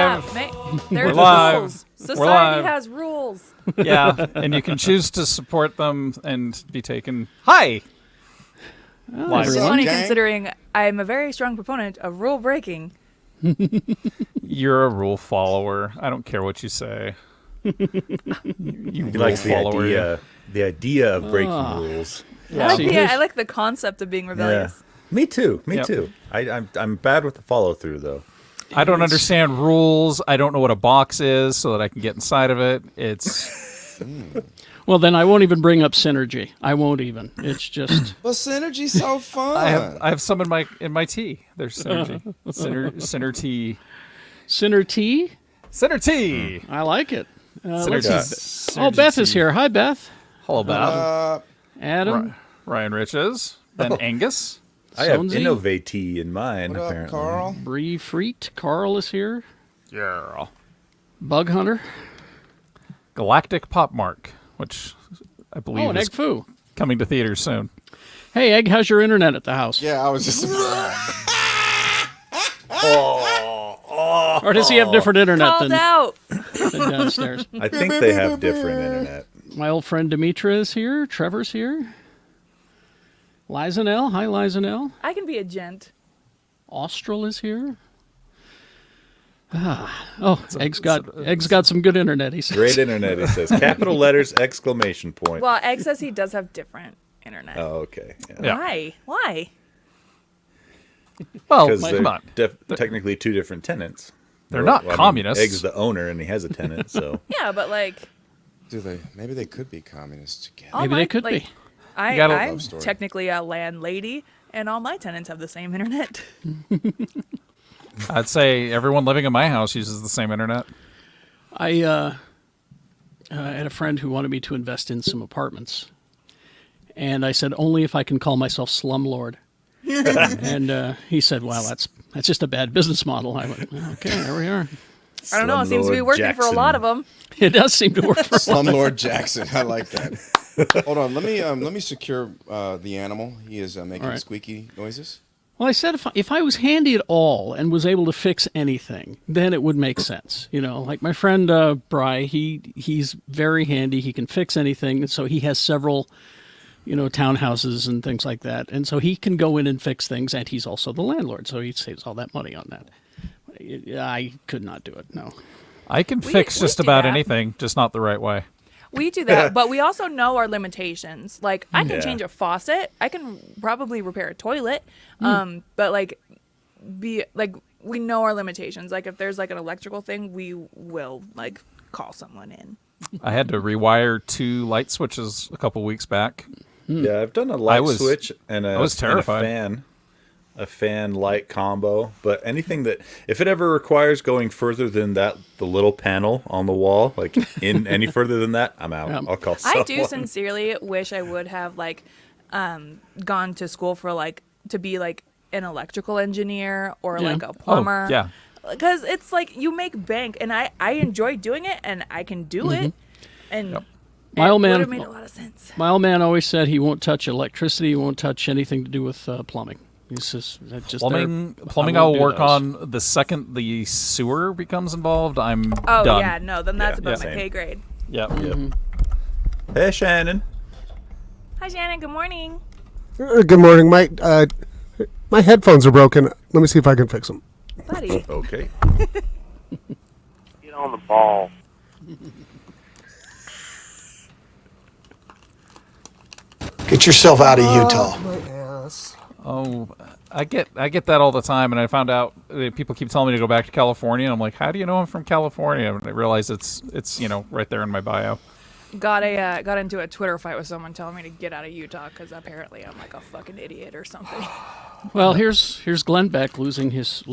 live. There's live. rules. We're Society live. has rules. Yeah, and you can choose to support them and be taken. Hi. Live. It's Everyone. funny Gang. considering I'm a very strong proponent of rule breaking. You're a rule follower. I don't care what you say. You He rule likes follower. the idea of breaking rules. I like the concept of being rebellious. Me too. Me Yep. too. I'm bad with the follow through though. I don't understand rules. I don't know what a box is so that I can get inside of it. It's Well, then I won't even bring up synergy. I won't even. It's just But synergy's so fun. I have some in my tea. There's synergy. Syner tea. Sinner T. Syner tea. I like it. Synergy. Oh, Beth is here. Hi, Beth. Hello, Beth. Adam. Ryan Riches. Then Angus. I have Sonzy. Innovate in mine What up, apparently. Carl? Bree Freet. Carl is here. Yeah. Bug Hunter. Galactic Pop Mark, which I believe And is Egg Foo. coming to theaters soon. Hey, Egg, how's your internet at the house? Yeah, I was just. Or does he have different internet Called than out. downstairs? I think they have different internet. My old friend Demetra is here. Trevor's here. Lizanelle. Hi, Lizanelle. I can be a gent. Austral is here. Egg's got some good internet, he says. Great internet, he says. Capital letters, exclamation point. Well, Egg says he does have different internet. Oh, okay. Yeah. Why? Well, Because come on. they're technically two different tenants. They're not Well, I mean, communists. Egg's the owner and he has a tenant, so. Yeah, but like, Do they? Maybe they could be communists together. all Maybe my- they could like, be. You gotta- I'm Love story. technically a landlady, and all my tenants have the same internet. I'd say everyone living in my house uses the same internet. I had a friend who wanted me to invest in some apartments. And I said, only if I can call myself slumlord. And he said, well, that's just a bad business model. I went, okay, there we are. I don't know. It seems to be Slumlord working for a lot of them. It does seem to work for Slumlord Jackson. I like that. Hold on. Let me secure the animal. He is making All right. squeaky noises. Well, I said if I was handy at all and was able to fix anything, then it would make sense. You know, like my friend Bry, he's very handy. He can fix anything. And so he has several, townhouses and things like that. And so he can go in and fix things. And he's also the landlord. So he saves all that money on that. I could not do it, no. I can fix we just do about that. anything, just not the right way. We do that, but we also know our limitations. Like, I can Yeah. change a faucet. I can probably repair a toilet. But we know our limitations. Like, if there's like an electrical thing, we will like call someone in. I had to rewire 2 light switches a couple weeks back. Yeah, I've done a light was- switch and I was and terrified. a fan light combo. But anything that, if it ever requires going further than that, the little panel on the wall, like in any further than that, I'm out. Yeah. I'll call someone. I do sincerely wish I would have like gone to school for like to be like an electrical engineer or Yeah. like a plumber. Oh, yeah. Because it's like you make bank, and I enjoy doing it, and I can do it, and My it old would man- have made a lot of sense. My old man always said he won't touch electricity. He won't touch anything to do with plumbing. He says that's just Plumbing, there. plumbing I I'll won't do work those. on the second the sewer becomes involved. I'm Oh done. yeah, no, then that's above my same. pay grade. Yep. Hey, Shannon. Hi Shannon, good morning. Good morning. My headphones are broken. Let me see if I can fix them. Buddy. Okay. Get on the ball. Get yourself out of Utah. Oh, I get that all the time, and I found out people keep telling me to go back to California, and I'm like, how do you know I'm from California? And I realize it's right there in my bio. Got into a Twitter fight with someone telling me to get out of Utah because apparently I'm like a fucking idiot or something. Well, here's Glenn Beck losing his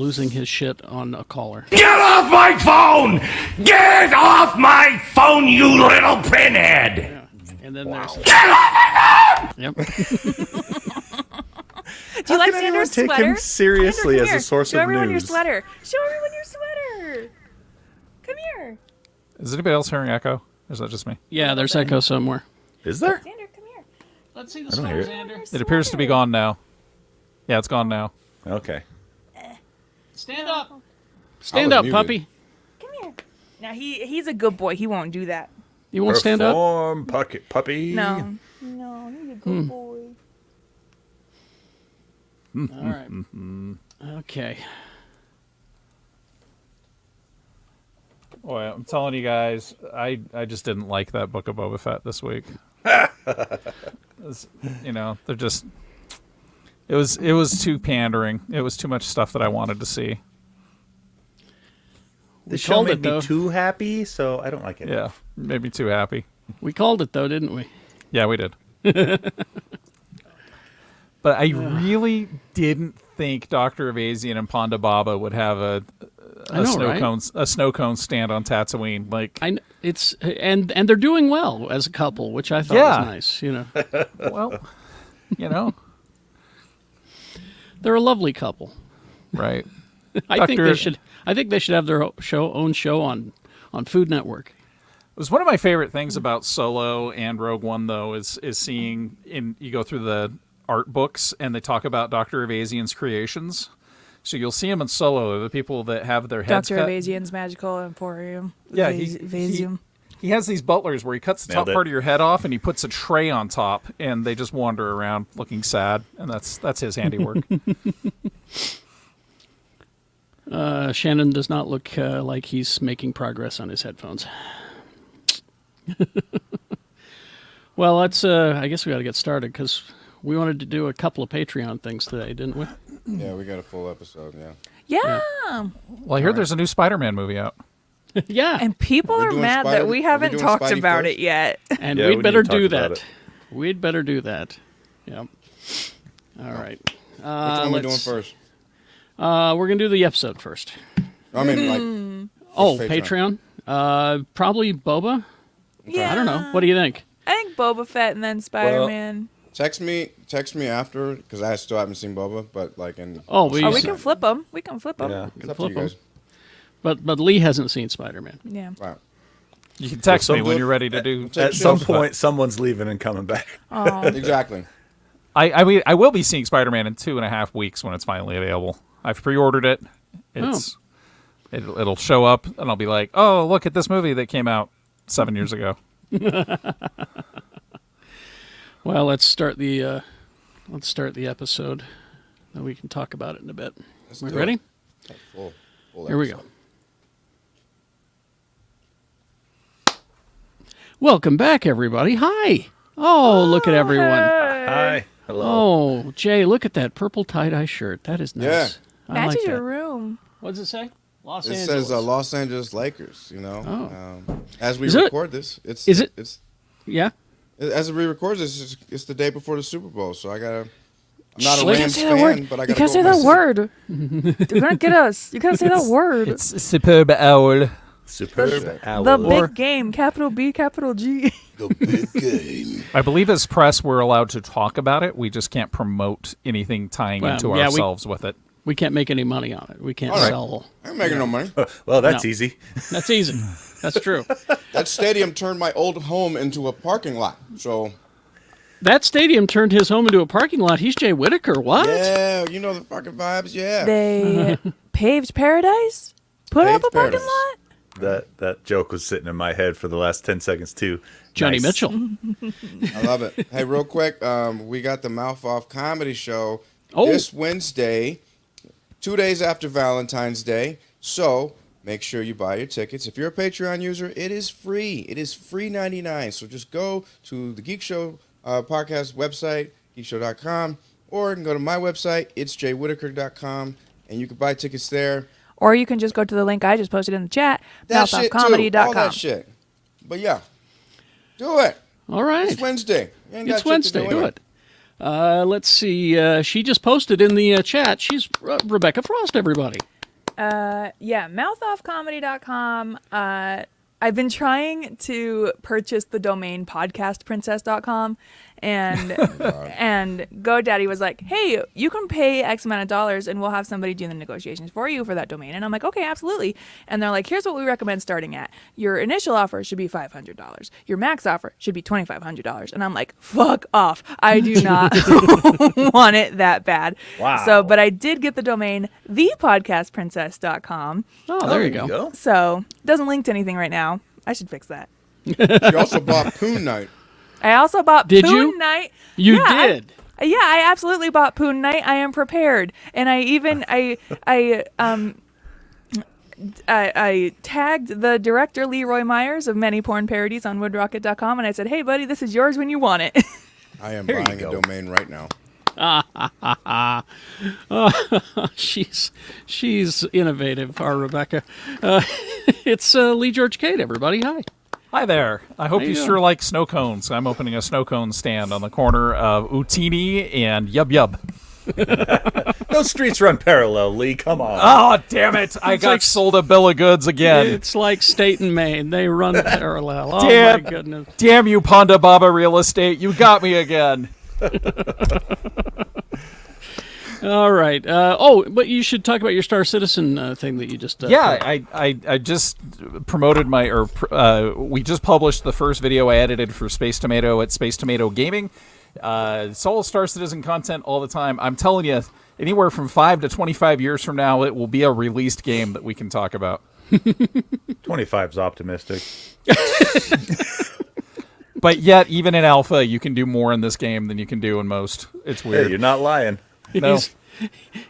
shit on a caller. Get off my phone! Get off my phone, you little pinhead! Yeah. And then there's Get off my phone! yep. Do you like can anyone Xander's take sweater? him seriously Xander, as come a source Show of everyone your news? sweater. Show everyone your sweater. Come here. Is anybody else hearing echo? Or is that just me? Yeah, there's echo somewhere. Is there? Xander, come here. Let's see the don't hear sweater, it. Xander. It appears to be gone now. Yeah, it's gone now. Okay. Stand up. Stand I up, was puppy. Now he's a good boy. He won't do that. You won't stand up? Perform, puppy. No, he's a good boy. All right. Okay. Boy, I'm telling you guys, I just didn't like that Book of Boba Fett this week. They're just. It was too pandering. It was too much stuff that I wanted to see. The show called made it, though. me too happy, so I don't like it. Yeah, made me too happy. We called it, though, didn't we? Yeah, we did. But I really didn't think Dr. Evasian and Ponda Baba would have a snow cone stand on Tatooine. Like, And they're doing well as a couple, which I thought was nice. well, they're a lovely couple. right. I think they should have their own show on Food Network. It was one of my favorite things about Solo and Rogue One, though, is seeing you go through the art books and they talk about Dr. Evasian's creations. So you'll see him in Solo, the people that have their heads Dr. cut. Evasian's Magical Emporium. Yeah, Evasium. He has these butlers where he cuts the top part of your head off and he puts a tray on top, and they just wander around looking sad, and that's his handiwork. Shannon does not look like he's making progress on his headphones. Well, let's. I guess we got to get started because we wanted to do a couple of Patreon things today, didn't we? Yeah, we got a full episode. Yeah. Well, I heard there's a new Spider-Man movie out. Yeah. And people We're are doing mad that we haven't doing talked Spidey about first? it yet. And Yeah, we we'd better need to do talk about that. it. We'd better do that. Yep. All right. Which one are we doing first? We're going to do the episode first. I mean, Patreon? Probably Boba? Yeah. I don't know. What do you think? I think Boba Fett and then Spider-Man. text me after because I still haven't seen Boba, but like in. We we can flip them. We can flip them. Yeah. It's up to you guys. But Lee hasn't seen Spider-Man. Yeah. Wow. You can text Well, me when you're ready to do. At some point, someone's leaving and coming back. Oh. Exactly. I will be seeing Spider-Man in 2.5 weeks when it's finally available. I've pre-ordered it. It'll show up, and I'll be like, "Oh, look at this movie that came out 7 years ago." Well, let's start the episode. Then we can talk about it in a bit. We ready? Full Here we go. episode. Welcome back, everybody. Hi. Oh, look at everyone. Hi. Hello. Oh, Jay, look at that purple tie-dye shirt. That is nice. Yeah. I Matches like your that. room. What does it say? Los It Angeles. says Los Angeles Lakers. As we Is it? record this, it's Yeah. as we record this, it's the day before the Super Bowl, so I gotta. I'm not a You can't Rams say that fan, word. but I You gotta can't go say with that my word. They're gonna get us. You can't say that word. It's superb owl. Superb owl. The big game. Capital B, capital G. The big game. I believe as press we're allowed to talk about it. We just can't promote anything tying Well, into yeah, ourselves with it. We can't make any money on it. We can't All right. sell. I ain't making no money. Well, that's No. easy. That's easy. That's true. That stadium turned my old home into a parking lot. So That stadium turned his home into a parking lot. He's Jay Whitaker. What? yeah, you know the fucking vibes. Yeah. They paved paradise. Put up Paved a parking paradise. lot. That joke was sitting in my head for the last 10 seconds too. Johnny Nice. Mitchell. I love it. Hey, real quick, we got the Mouth Off Comedy Show Oh. this Wednesday, 2 days after Valentine's Day. So make sure you buy your tickets. If you're a Patreon user, it is free. It is free 99. So just go to the Geek Show podcast website, geekshow.com, or you can go to my website, it's jwhitaker.com, and you can buy tickets there. Or you can just go to the link I just posted in the chat. That shit too. All mouthoffcomedy.com. that shit. But yeah, do it. All right. It's Wednesday. You ain't got It's shit to Wednesday. Do anyway. it. Let's see. She just posted in the chat. She's Rebecca Frost, everybody. Yeah, mouthoffcomedy.com. I've been trying to purchase the domain podcastprincess.com, And and GoDaddy was like, hey, you can pay X amount of dollars and we'll have somebody do the negotiations for you for that domain. And I'm like, okay, absolutely. And they're like, here's what we recommend starting at. Your initial offer should be $500. Your max offer should be $2,500. And I'm like, fuck off. I do not want it that bad. Wow. So, but I did get the domain thepodcastprincess.com. Oh, there you go. So it doesn't link to anything right now. I should fix that. She also bought Poon Night. I also bought Did Poon you? Night. You Yeah, did. I absolutely bought Poon Night. I am prepared, and I even I tagged the director Leroy Myers of many porn parodies on woodrocket.com, and I said, "Hey, buddy, this is yours when you want it." I am Here you buying a go. domain right now. She's innovative, our Rebecca. It's Lee George Cade, everybody. Hi. Hi there. I hope How you you sure doing? like snow cones. I'm opening a snow cone stand on the corner of Utini and Yub Yub. Those streets run parallel, Lee. Come on. Oh, damn it. I got like- sold a bill of goods again. It's like State and Maine. They run parallel. Oh, Damn. my goodness. Damn you, Ponda Baba Real Estate. You got me again. All right. But you should talk about your Star Citizen thing that you just Yeah, I just promoted we just published the first video I edited for Space Tomato at Space Tomato Gaming. It's all Star Citizen content all the time. I'm telling you, anywhere from 5 to 25 years from now, it will be a released game that we can talk about. 25's optimistic. But yet, even in alpha, you can do more in this game than you can do in most. It's Hey, weird. you're not lying. No.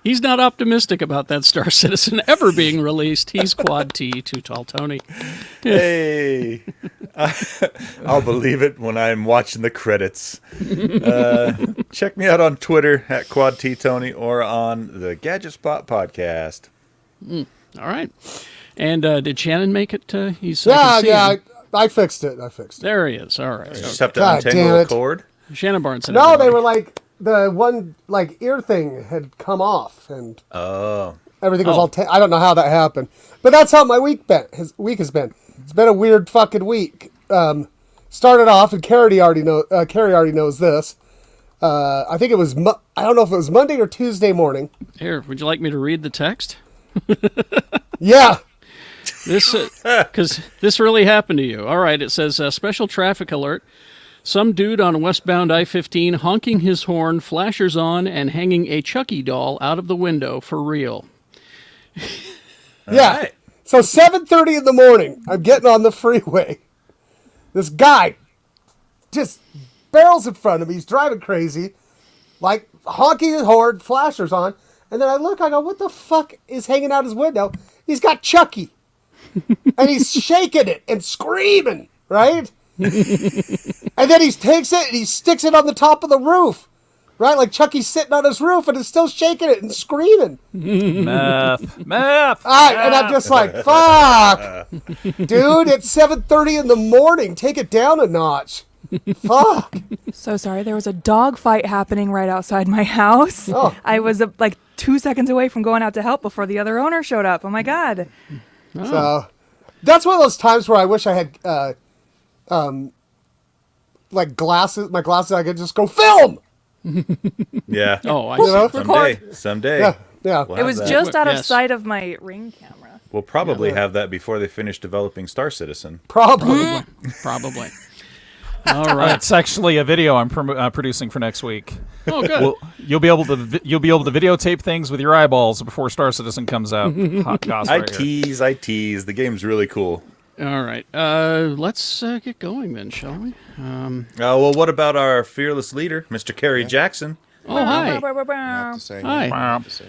He's not optimistic about that Star Citizen ever being released. He's Quad T, Too Tall Tony. Hey, I'll believe it when I'm watching the credits. Check me out on Twitter at Quad T Tony or on the Gadget Spot podcast. All right. And did Shannon make it? I can see him. I fixed it. There he is. All right. You just have to God untangle damn the it. cord. Shannon Barnes. and No, they everybody. were like the one ear thing had come off and everything was all. I don't know how that happened, but that's how my week has been. It's been a weird fucking week. Started off, and Carrie already knows this. I think it was. I don't know if it was Monday or Tuesday morning. Here, would you like me to read the text? Yeah. This, because this really happened to you. All right, it says, special traffic alert. Some dude on westbound I-15 honking his horn, flashers on, and hanging a Chucky doll out of the window for real. Yeah. right. So 7:30 in the morning, I'm getting on the freeway. This guy just barrels in front of me. He's driving crazy, like honking his horn, flashers on. And then I look, I go, what the fuck is hanging out his window? He's got Chucky. And he's shaking it and screaming, right? And then he takes it and he sticks it on the top of the roof, right? Like Chucky's sitting on his roof and is still shaking it and screaming. Math. And I'm just like, fuck. Dude, it's 7:30 in the morning. Take it down a notch. Fuck. So sorry, there was a dog fight happening right outside my house. Oh. I was like 2 seconds away from going out to help before the other owner showed up. Oh my god. So that's one of those times where I wish I had like glasses. My glasses, I could just go film. Yeah. Oh, I You see. know? Someday. Yeah, yeah. We'll It have was that. just out of Yes. sight of my Ring camera. We'll probably have that before they finish developing Star Citizen. Probably. Probably. All right. It's actually a video I'm producing for next week. Oh, good. Well, you'll be able to videotape things with your eyeballs before Star Citizen comes out. Hot goss I right here. tease. The game's really cool. All right. Let's get going then, shall we? Well, what about our fearless leader, Mr. Kerry Jackson? Oh, hi. I have to say, Hi. have to say.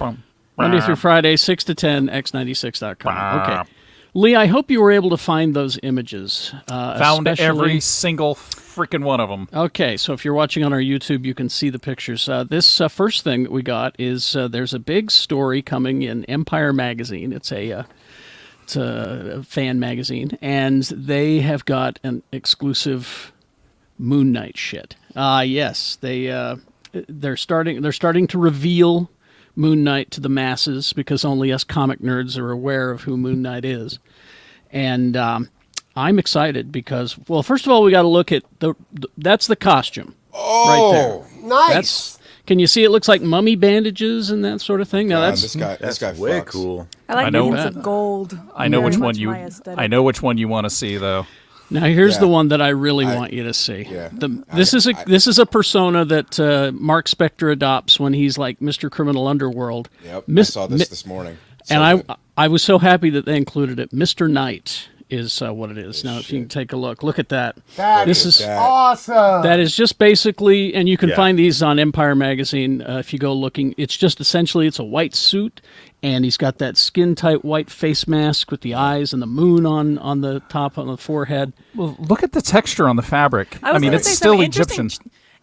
Monday through Friday, 6 to 10, x96.com. Okay. Lee, I hope you were able to find those images. Found especially- every single freaking one of them. Okay, so if you're watching on our YouTube, you can see the pictures. This first thing that we got is there's a big story coming in Empire Magazine. It's a fan magazine, and they have got an exclusive Moon Knight shit. Yes, they're starting to reveal Moon Knight to the masses because only us comic nerds are aware of who Moon Knight is. And I'm excited because, well, first of all, we got to look at that's the costume. Oh, right there. Nice. Can you see it looks like mummy bandages and that sort of thing? Now this guy way fucks. cool. I like I the know. hints of gold. I know which Very one much you. my aesthetic. I know which one you want to see, though. Now here's Yeah. the one that I really want you to see. Yeah. This is a persona that Mark Spector adopts when he's like Mr. Criminal Underworld. Yep, I saw this morning. So And good. I was so happy that they included it. Mr. Knight is what it is. Now, if you can take a look at that. This is awesome. that is just basically, and you can Yeah. find these on Empire Magazine if you go looking. It's just essentially it's a white suit, and he's got that skin tight white face mask with the eyes and the moon on the top on the forehead. Well, look at the texture on the fabric. I was mean, gonna it's say still some Egyptian.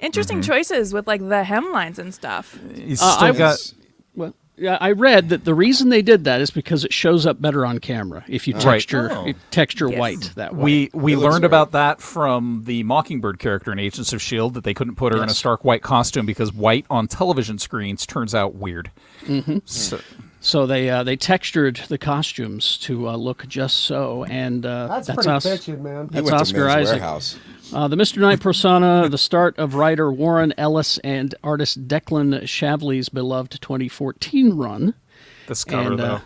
Interesting choices with like the hemlines and stuff. He's still got. Well, yeah, I read that the reason they did that is because it shows up better on camera if you texture Yes. white that way. We looks learned great. about that from the Mockingbird character in Agents of S.H.I.E.L.D. that they couldn't put her in a Yes. stark white costume because white on television screens turns out weird. So they textured the costumes to look just so, and That's that's pretty us. bitchin', man. He That's went Oscar to Men's Isaac. Warehouse. The Mr. Knight persona, the start of writer Warren Ellis and artist Declan Shavley's beloved 2014 run. This cover, though.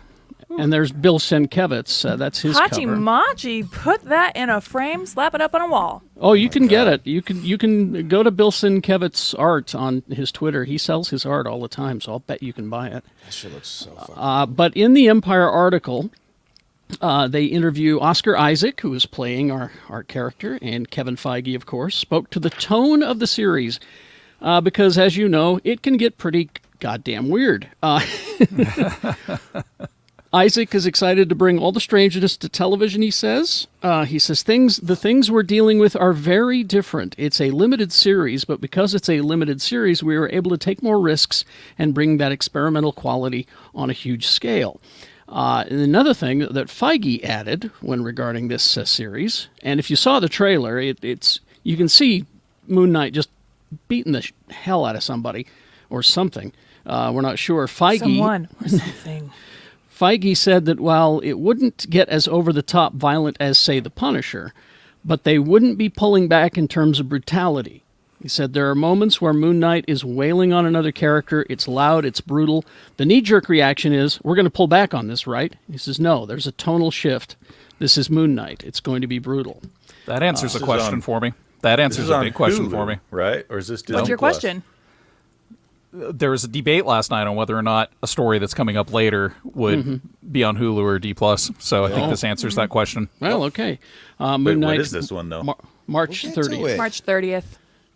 And there's Bill Sienkiewicz. That's his Hachi cover. Machi, put that in a frame, slap it up on a wall. Oh, you can get it. You can go to Bill Sienkiewicz's art on his Twitter. He sells his art all the time, so I'll bet you can buy it. That shit looks so fun. But in the Empire article, they interview Oscar Isaac, who is playing our character, and Kevin Feige, of course, spoke to the tone of the series because, as you know, it can get pretty goddamn weird. Isaac is excited to bring all the strangeness to television, he says. The things we're dealing with are very different. It's a limited series, but because it's a limited series, we were able to take more risks and bring that experimental quality on a huge scale. And another thing that Feige added when regarding this series, and if you saw the trailer, you can see Moon Knight just beating the hell out of somebody or something. We're not sure. Someone or something. Feige said that while it wouldn't get as over-the-top violent as, say, The Punisher, but they wouldn't be pulling back in terms of brutality. He said there are moments where Moon Knight is wailing on another character. It's loud, it's brutal. The knee-jerk reaction is, we're going to pull back on this, right? He says, no, there's a tonal shift. This is Moon Knight. It's going to be brutal. That answers a This is question on- for me. That This answers is a on big question Hulu, for me. right? Or is this Disney What's your Plus? question? There was a debate last night on whether or not a story that's coming up later would be on Hulu or D+. So I think this answers that question. Well, okay. Moon Wait, Knight. what is this one, though? March We'll get to 30th. it. March 30th.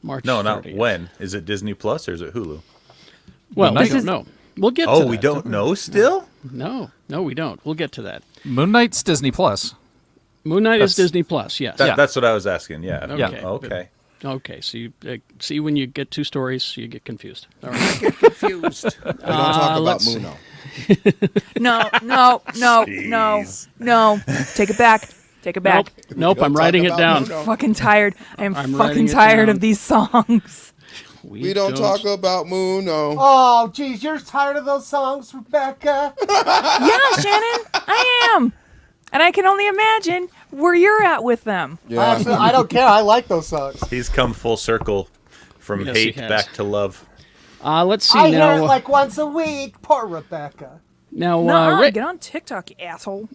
March No, not 30th. when. Is it Disney Plus or is it Hulu? Well, Moon we Knight- don't know. We'll get to Oh, that. we don't know still? No, we don't. We'll get to that. Moon Knight's Disney Plus. Moon Knight is That's- Disney Plus, yes. Yeah. That's what I was asking. Yeah. Okay. Okay. Okay, so you see when you get two stories, you get confused. All right. Confused. We don't talk about let's- Muno. No. Take it back. Take it back. Nope, don't I'm talk writing it about down. Muno. Fucking tired. I am I'm fucking writing it tired down. of these songs. We don't talk about Muno. Oh, geez, you're tired of those songs, Rebecca? Yeah, Shannon, I am. And I can only imagine where you're at with them. Yeah. I don't care. I like those songs. He's come full circle from Yes, he hate has. back to love. Let's see I now. hear it like once a week. Poor Rebecca. now, Nuh-uh, get on TikTok, you asshole.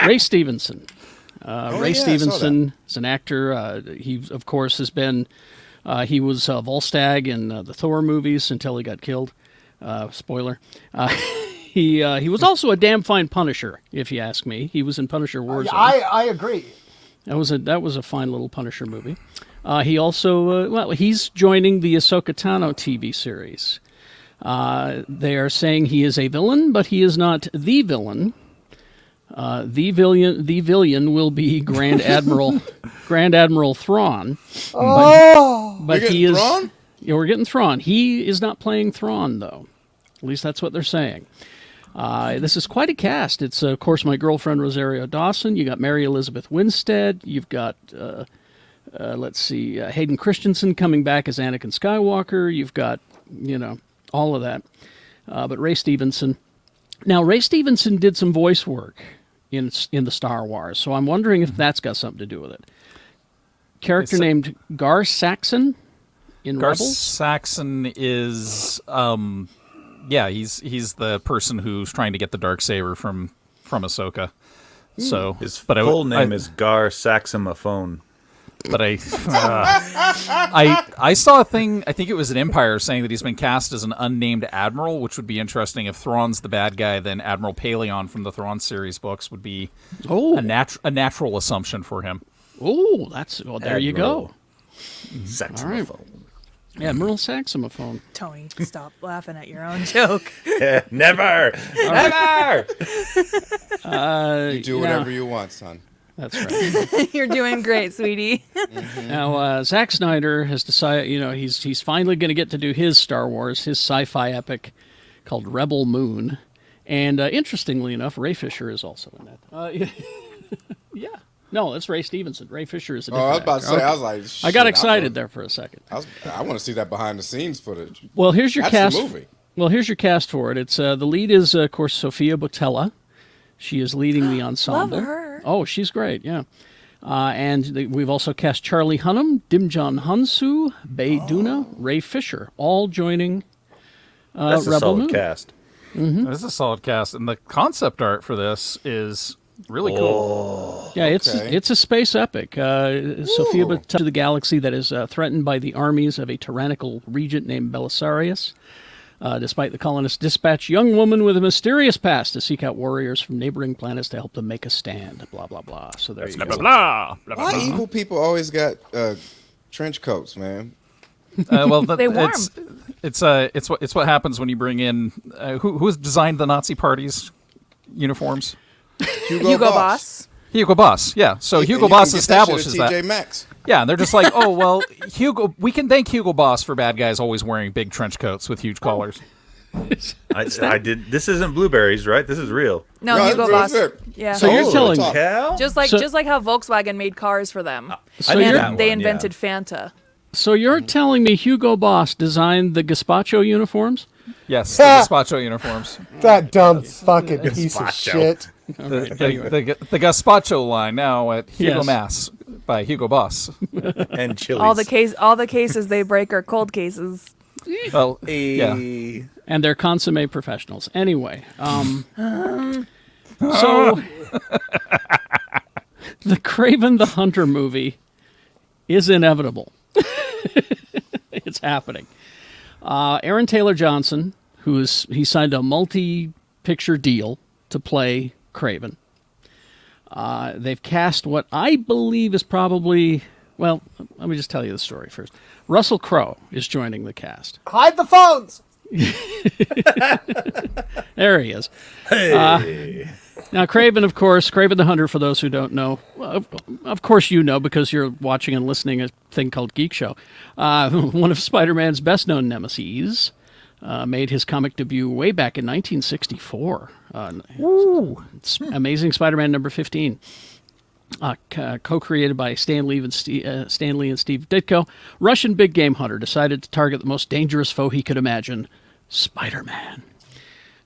Ray Stevenson. Ray yeah, I saw Stevenson is an actor. He, of course, has been. He was Volstagg in the Thor movies until he got killed. Spoiler. He was also a damn fine Punisher, if you ask me. He was in Punisher Warzone. I agree. That was a fine little Punisher movie. He also he's joining the Ahsoka Tano TV series. They are saying he is a villain, but he is not the villain. The villain will be Grand Admiral Thrawn. But You're he getting is. Thrawn? Yeah, we're getting Thrawn. He is not playing Thrawn, though. At least that's what they're saying. This is quite a cast. It's, of course, my girlfriend Rosario Dawson. You got Mary Elizabeth Winstead. You've got, Hayden Christensen coming back as Anakin Skywalker. You've got, all of that. But Ray Stevenson. Now, Ray Stevenson did some voice work in the Star Wars, so I'm wondering if that's got something to do with it. character named Gar Saxon in Gar Rebels. Saxon is, he's the person who's trying to get the Darksaber from Ahsoka. So His full name is Gar Saxophone. But I saw a thing, I think it was an Empire, saying that he's been cast as an unnamed admiral, which would be interesting. If Thrawn's the bad guy, then Admiral Paleon from the Thrawn series books would be a natural assumption for him. Oh, there you go. Saxophone. Admiral Saxophone. Tony, stop laughing at your own joke. Never! Never! You do whatever you want, son. That's right. You're doing great, sweetie. Now, Zack Snyder has decided, he's finally going to get to do his Star Wars, his sci-fi epic called Rebel Moon. And interestingly enough, Ray Fisher is also in that. Yeah. No, that's Ray Stevenson. Ray Fisher is a different I was about to say, actor. I was like, I got excited there for a second. I want to see that behind the scenes footage. Well, here's your That's cast. the movie. Well, here's your cast for it. It's the lead is, of course, Sophia Botella. She is leading the ensemble. Love her. Oh, she's great, yeah. We've also cast Charlie Hunnam, Dimjon Hunsu, Bae Duna, Ray Fisher, all joining That's a Rebel solid Moon. cast. This is a solid cast, and the concept art for this is really cool. Yeah, Okay. it's a space epic. Sophia Botella to the galaxy that is threatened by the armies of a tyrannical regent named Belisarius. Despite the colonists dispatch young woman with a mysterious past to seek out warriors from neighboring planets to help them make a stand. Blah blah blah. So there you go. Blah, blah, Why evil people always got trench coats, man? Well, They warm. it's what happens when you bring in who's designed the Nazi party's uniforms? Hugo Boss. Hugo Boss, yeah. So And Hugo you Boss can get that shit establishes at that. TJ Maxx. Yeah, and they're just like, oh well, we can thank Hugo Boss for bad guys always wearing big trench coats with huge collars. I did. This isn't blueberries, right? This is real. No, No, Hugo that's Boss. real. Yeah. So you're Oh, telling top. Cal? just like So- how Volkswagen made cars for them. So knew you're that They one, invented Fanta. so you're telling me Hugo Boss designed the Gazpacho uniforms? Yes, the Gazpacho uniforms. That dumb fucking piece of Gazpacho. shit. The Gazpacho line now at Hugo Yes. Mass by Hugo Boss. And chilies. All the cases they break are cold cases. Well, yeah. And they're consummate professionals. Anyway, so the Kraven the Hunter movie is inevitable. It's happening. Aaron Taylor Johnson, he signed a multi-picture deal to play Kraven. They've cast what I believe is probably, well, let me just tell you the story first. Russell Crowe is joining the cast. Hide the phones. There he is. Hey. Now, Kraven, of course, Kraven the Hunter, for those who don't know, of course you know because you're watching and listening a thing called Geekshow. One of Spider-Man's best-known nemeses, made his comic debut way back in 1964. It's Amazing Spider-Man number 15. Co-created by Stan Lee and Steve Ditko, Russian big game hunter decided to target the most dangerous foe he could imagine, Spider-Man.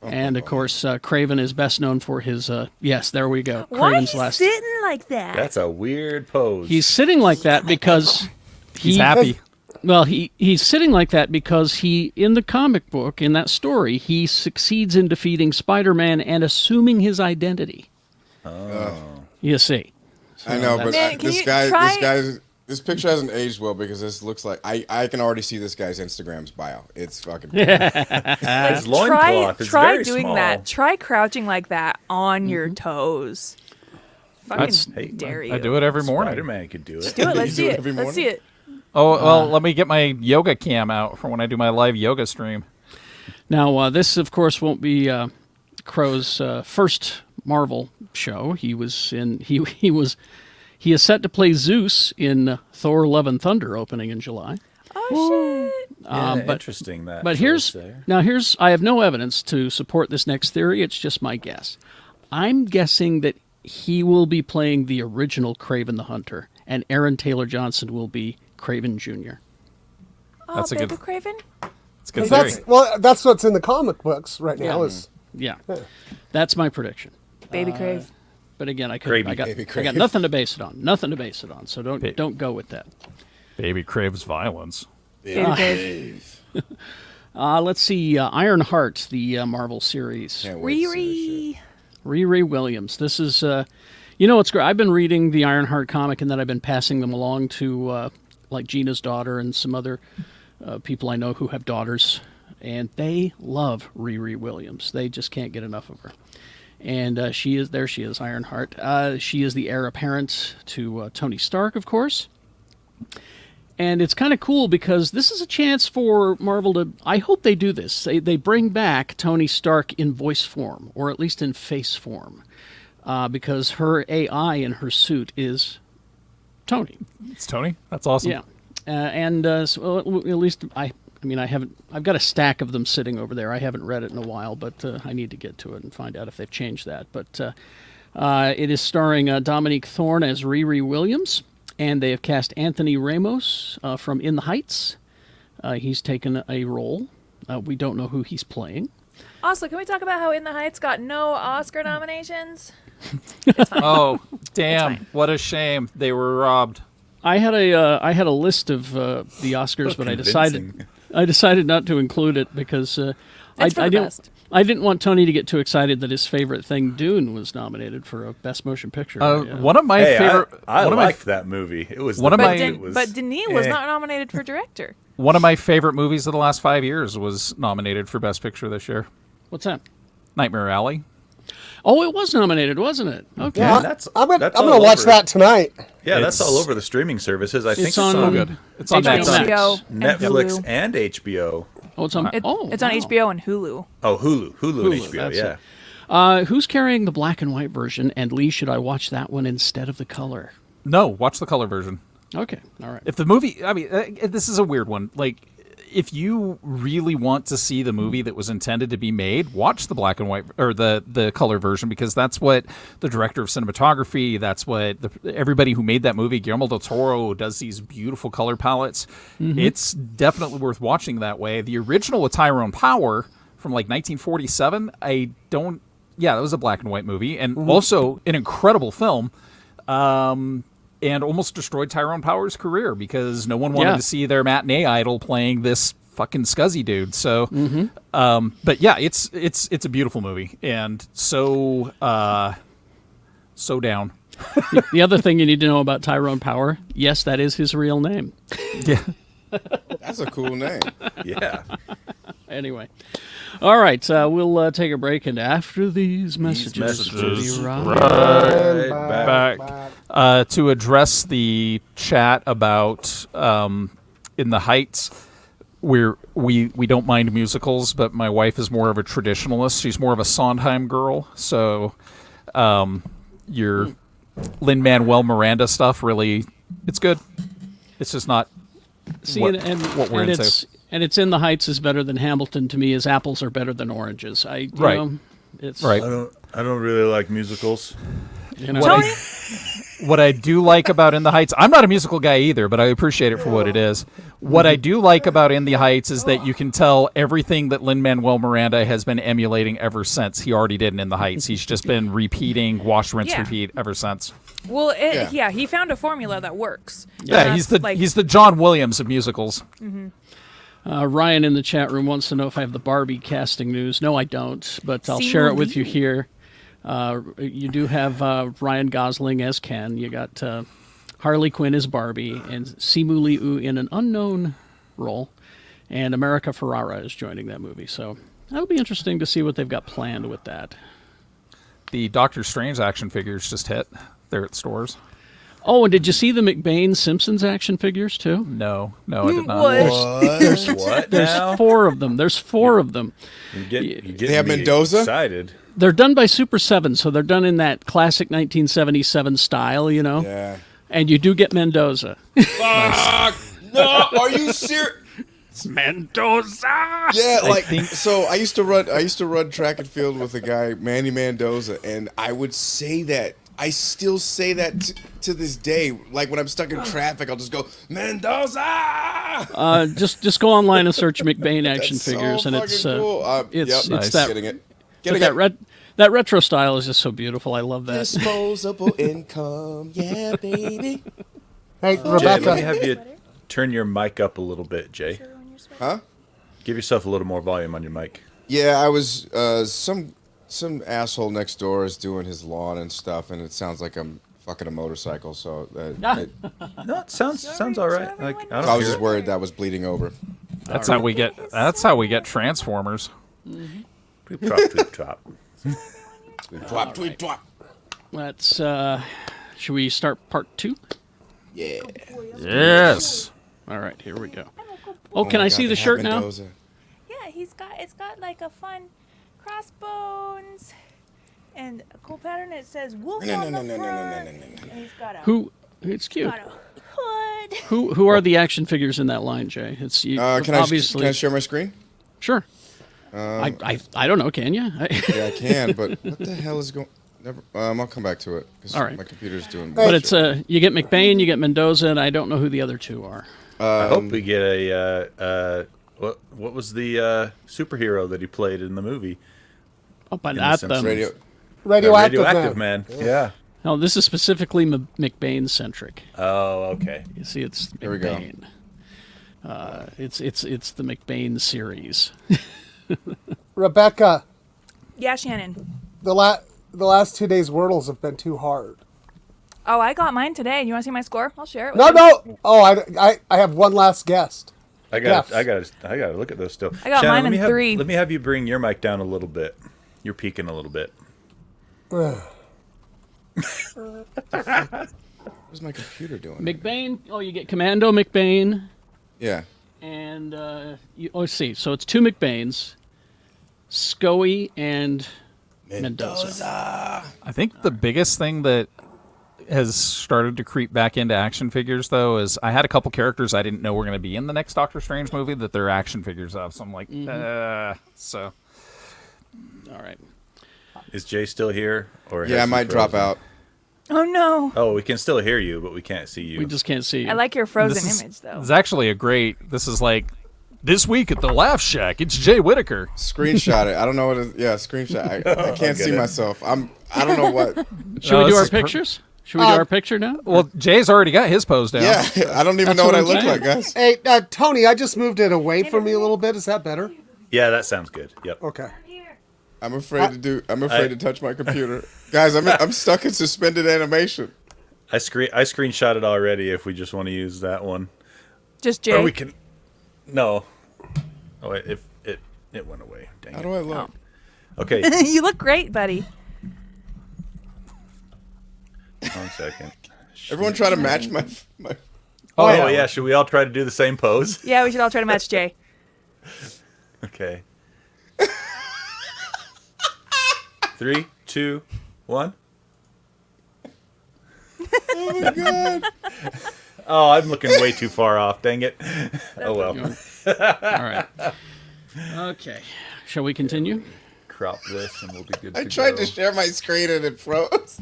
And of course, Kraven is best known for his. Yes, there we go. Why Kraven's you last. sitting like that? That's a weird pose. He's sitting like that because He's happy. Well, he's sitting like that because he, in the comic book, in that story, he succeeds in defeating Spider-Man and assuming his identity. Oh. You see. I know, but Man, can this you guy, try- this picture hasn't aged well because this looks like I can already see this guy's Instagram's bio. It's fucking. His loincloth is try very doing small. that. Try crouching like that on your toes. Fucking Hey, dare you. I do it every morning. Spider-Man could do it. Do it. Let's You see do it it. every Let's see it. Oh, well, let me get my yoga cam out for when I do my live yoga stream. Now, this, of course, won't be Crow's first Marvel show. He is set to play Zeus in Thor: Love and Thunder opening in July. Oh shit. Yeah, but- interesting that. But choice here's there. I have no evidence to support this next theory. It's just my guess. I'm guessing that he will be playing the original Kraven the Hunter, and Aaron Taylor Johnson will be Kraven Jr. Oh, That's a baby good- Kraven. It's a good theory. That's what's in the comic books right now. Is Yeah, that's my prediction. Baby Crave. But again, I Baby got Crave. nothing to base it on. Nothing to base it on. So don't go with that. Baby craves violence. Baby Crave. Let's see, Ironheart, the Marvel series. Can't wait to see this shit. Riri Williams. This is, it's great. I've been reading the Ironheart comic, and then I've been passing them along to like Gina's daughter and some other people I know who have daughters, and they love Riri Williams. They just can't get enough of her. And she is Ironheart. She is the heir apparent to Tony Stark, of course. And it's kind of cool because this is a chance for Marvel to, I hope they do this. They bring back Tony Stark in voice form, or at least in face form, because her AI in her suit is Tony. It's Tony. That's awesome. Yeah. So, at least I've got a stack of them sitting over there. I haven't read it in a while, but I need to get to it and find out if they've changed that. But it is starring Dominique Thorne as Riri Williams. And they have cast Anthony Ramos from In the Heights. He's taken a role. We don't know who he's playing. Also, can we talk about how In the Heights got no Oscar nominations? Oh, damn! What a shame. They were robbed. I had a list of the Oscars, but I decided not to include it because I didn't want Tony to get too excited that his favorite thing, Dune, was nominated for a Best Motion Picture. One of my favorite. I liked that movie. It was one of my. But Denis was not nominated for director. One of my favorite movies of the last 5 years was nominated for Best Picture this year. What's that? Nightmare Alley. Oh, it was nominated, wasn't it? Okay. Yeah, I'm gonna watch that tonight. Yeah, that's all over the streaming services. I think it's on so good. It's on HBO, Netflix and HBO. Oh, it's on. It's on wow. HBO and Hulu. Oh, Hulu and HBO. That's Yeah. it. Who's carrying the black and white version? And Lee, should I watch that one instead of the color? No, watch the color version. Okay, all right. If the movie, this is a weird one. Like, if you really want to see the movie that was intended to be made, watch the black and white or the color version, because that's what the director of cinematography, that's what everybody who made that movie, Guillermo del Toro, does these beautiful color palettes. Mm-hmm. It's definitely worth watching that way. The original with Tyrone Power from like 1947, that was a black and white movie, and also an incredible film. And almost destroyed Tyrone Power's career because no one wanted to see their matinee idol playing this fucking scuzzy dude. So, but yeah, it's a beautiful movie, and so down. The other thing you need to know about Tyrone Power, yes, that is his real name. Yeah, That's a cool name. Yeah. Anyway, all right, we'll take a break, and after these messages, we'll be right back. To address the chat about In the Heights, we don't mind musicals, but my wife is more of a traditionalist. She's more of a Sondheim girl, so your Lin-Manuel Miranda stuff, really, it's good. It's just not what we're into. And it's In the Heights is better than Hamilton to me, as apples are better than oranges. Right. I don't really like musicals. What I do like about In the Heights, I'm not a musical guy either, but I appreciate it for what it is. What I do like about In the Heights is that you can tell everything that Lin-Manuel Miranda has been emulating ever since he already did In the Heights. He's just been repeating, wash, rinse, repeat ever since. Well, he found a formula that works. Yeah, he's the John Williams of musicals. Mm-hmm. Ryan in the chat room wants to know if I have the Barbie casting news. No, I don't, but I'll share it with you here. You do have Ryan Gosling as Ken. You got Harley Quinn as Barbie, and Simu Liu in an unknown role, and America Ferrara is joining that movie. So that'll be interesting to see what they've got planned with that. The Doctor Strange action figures just hit. They're at stores. Oh, and did you see the McBain Simpsons action figures too? No, I did not. There's four of them. There's four of them. They have Mendoza? Excited. They're done by Super 7, so they're done in that classic 1977 style, you know? Yeah. And you do get Mendoza. Fuck! No, are you serious? Mendoza! Yeah, so I used to run track and field with a guy, Manny Mendoza, and I would say that. I still say that to this day. Like when I'm stuck in traffic, I'll just go, Mendoza! Just go online and search McBain action That's figures, so and it's cool. it's Nice. that Getting it. that That retro style is just so beautiful. I love that. Disposable income, yeah, baby. Hey, Jay, Rebecca. let me have you turn your mic up a little bit, Jay. Huh? Give yourself a little more volume on your mic. Yeah, I was some asshole next door is doing his lawn and stuff, and it sounds like I'm fucking a motorcycle. So No, it sounds all right. Like I I don't was hear just it. worried that was bleeding over. That's how we get. That's how we get Transformers. Tweep drop, tweep drop. Twop, tweet, twop. Let's. Should we start part 2? Yeah. Yes. All right, here we go. Oh, can my I God, see they the have shirt now? Mendoza. Yeah, it's got like a fun crossbones and a cool pattern. It says wolf No, on no, the no, no, no, front. no, no, no, no. And he's got a It's cute. got a hood. Who are the action figures in that line, Jay? It's you, Can I obviously. share my screen? Sure. I don't know. Can you? Yeah, I can, but what the hell is going? Never. I'll come back to it because All right. my computer's doing. But it's you get McBain, you get Mendoza, and I don't know who the other two are. I hope we get a what was the superhero that he played in the movie? Oh, but In The not Simpsons. them. Radioactive, Radioactive man. Man. Yeah. No, this is specifically McBain centric. Oh, okay. You see, it's Here we go. McBain. It's the McBain series. Rebecca, Yeah, Shannon. the last 2 days Wordles have been too hard. Oh, I got mine today. You want to see my score? I'll share it with No, you. no. Oh, I have one last guest. I got Yes. I got to look at those still. I got mine let me in have, 3. Let me have you bring your mic down a little bit. You're peaking a little bit. What's my computer doing? McBain. Oh, you get Commando McBain, Yeah. and let's see. So it's 2 McBains, Scoey and Mendoza. I think the biggest thing that has started to creep back into action figures, though, is I had a couple characters I didn't know were going to be in the next Doctor Strange movie that they're action figures of. So I'm like, so. All right. Is Jay still here? Or Yeah, I has he might drop frozen? out. Oh, no. Oh, we can still hear you, but we can't see you. We just can't see you. I like your frozen This is- image, though. It's actually this is like, this week at the Laugh Shack, it's Jay Whitaker. Screenshot it. I don't know what it is. Yeah, screenshot. I can't see myself. I don't know what. Should we do this our is pictures? Should we do our picture now? Well, Jay's already got his pose down. Yeah, I don't even That's know what what I I'm look saying. like, guys. Hey, Tony, I just moved it away from me a little bit. Is that better? Yeah, that sounds good. Yep. Okay. I'm afraid to touch my computer, guys. I'm stuck in suspended animation. I screenshot it already if we just want to use that one. Just Jay. Or we can. No. Oh, it went away. Dang How it. do I look? Okay. You look great, buddy. 1 second. Everyone try to match my. Oh, yeah. Should we all try to do the same pose? Yeah, we should all try to match Jay. Okay. 3, 2, 1. Oh my god! Oh, I'm looking way too far off. Dang it. Oh well. All right. Okay. Shall we continue? Crop this and we'll be good I to tried go. to share my screen and it froze.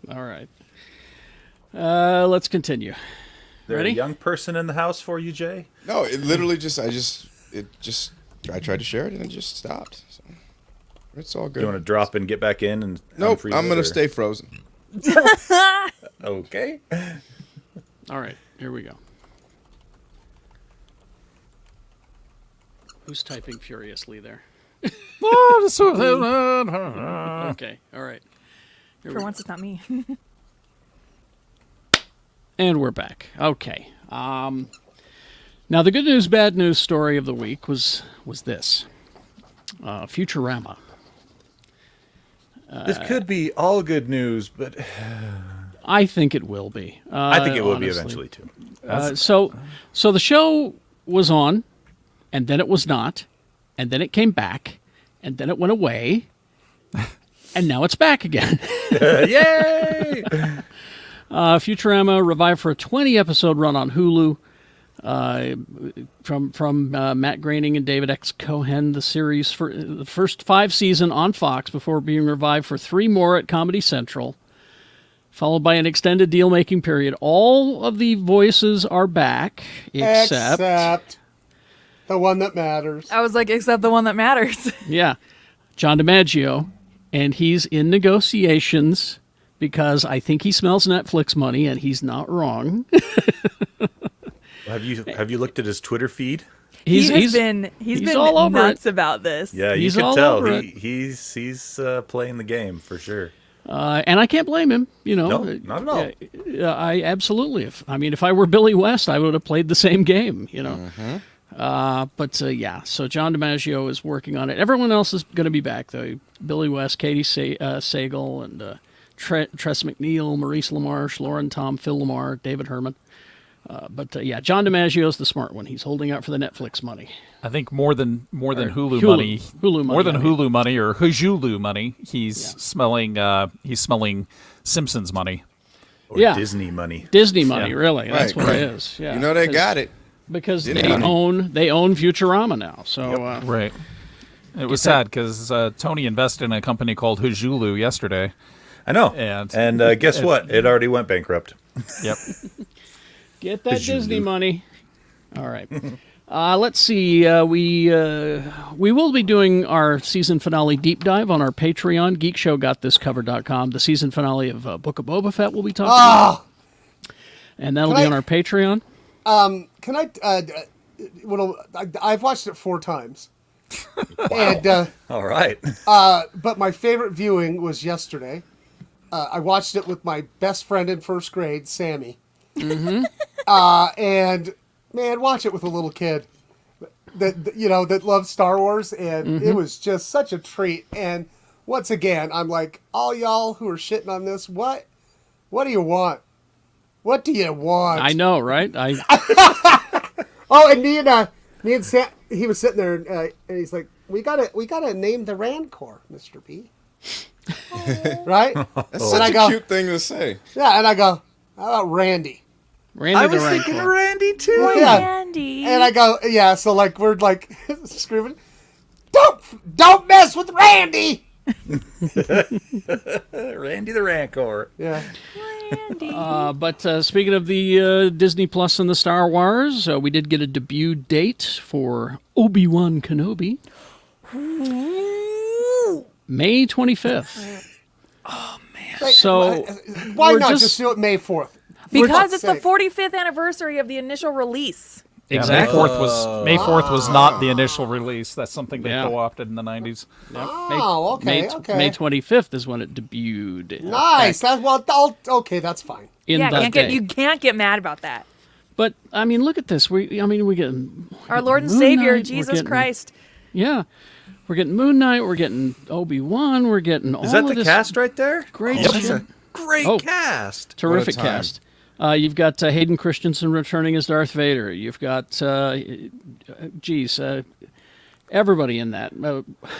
All right. Let's continue. There Ready? a young person in the house for you, Jay? No, it literally I tried to share it and it just stopped. So it's all You good. want to drop and get back in and Nope, unfreeze I'm it, gonna or- stay frozen. Okay. All right. Here we go. Who's typing furiously there? Okay. All right. Here For we once, it's not me. And we're back. Okay. Now the good news, bad news story of the week was this. Futurama. This could be all good news, but I think it will be. I think it will be honestly. eventually too. So the show was on, and then it was not, and then it came back, and then it went away, and now it's back again. Yay! Futurama revived for a 20-episode run on Hulu. From Matt Groening and David X. Cohen, the series for the first 5 seasons on Fox before being revived for 3 more at Comedy Central, followed by an extended deal-making period. All of the voices are back, except the one that matters. I was like, except the one that matters. yeah, John Dimaggio, and he's in negotiations because I think he smells Netflix money, and he's not wrong. Have you looked at his Twitter feed? He's been all over nuts it. about this. Yeah, you He's can all tell over it. he's playing the game for sure. And I can't blame him. No, not at all. I absolutely. If I were Billy West, I would have played the same game. But so John Dimaggio is working on it. Everyone else is going to be back though. Billy West, Katie Sagal, and Tress McNeil, Maurice LaMarche, Lauren Tom, Phil Lamar, David Herman. John DiMaggio's the smart one. He's holding out for the Netflix money. I think more than Hulu money, more than Hulu money or Hulu money. He's smelling Simpsons money. Or Disney money. Disney money, Yeah. really. That's Right, what right. it is. Yeah. They got it. Because Disney they money. own Futurama now. So Right. It was sad because Tony invested in a company called Hulu yesterday. I know. And guess what? It already went bankrupt. Yep. get that Disney money. All right. Let's see. We will be doing our season finale deep dive on our Patreon, geekshowgotthiscovered.com. The season finale of Book of Boba Fett will be talking about. And that'll be on our Patreon. Can I? I've watched it 4 times. And All right. but my favorite viewing was yesterday. I watched it with my best friend in first grade, Sammy. Mm-hmm. And man, watch it with a little kid that loves Star Wars, and it was just such a treat. And once again, I'm like, all y'all who are shitting on this, what do you want? What do you want? I know, right? Oh, and me and Sam, he was sitting there, and he's like, "We gotta name the Rancor, Mr. B." Right? That's such a cute thing to say. Yeah, and I go, "How about Randy?" Randy the Rancor. Randy too. Yeah. Randy. And I go, "Yeah." So like we're like screaming, "Don't mess with Randy!" Randy the Rancor. Yeah. Randy. But speaking of the Disney Plus and the Star Wars, we did get a debut date for Obi-Wan Kenobi. May 25th. So Why we're not just do it May 4th? Because it's the sake. 45th anniversary of the initial release. exactly. May 4th was not the initial release. That's something they Yeah. co-opted in the 90s. Oh, okay, okay. May 25th is when it debuted. Nice. Okay, that's fine. In that day. You can't get mad about that. But I mean, look at this. We get Our Lord and Moon Savior, Knight, we're Jesus getting- Christ. Yeah, we're getting Moon Knight. We're getting Obi-Wan. We're getting all Is that of the this cast right there? great Oh, shit. that's a great Oh. cast. Terrific What a time. cast. You've got Hayden Christensen returning as Darth Vader. You've got, everybody in that.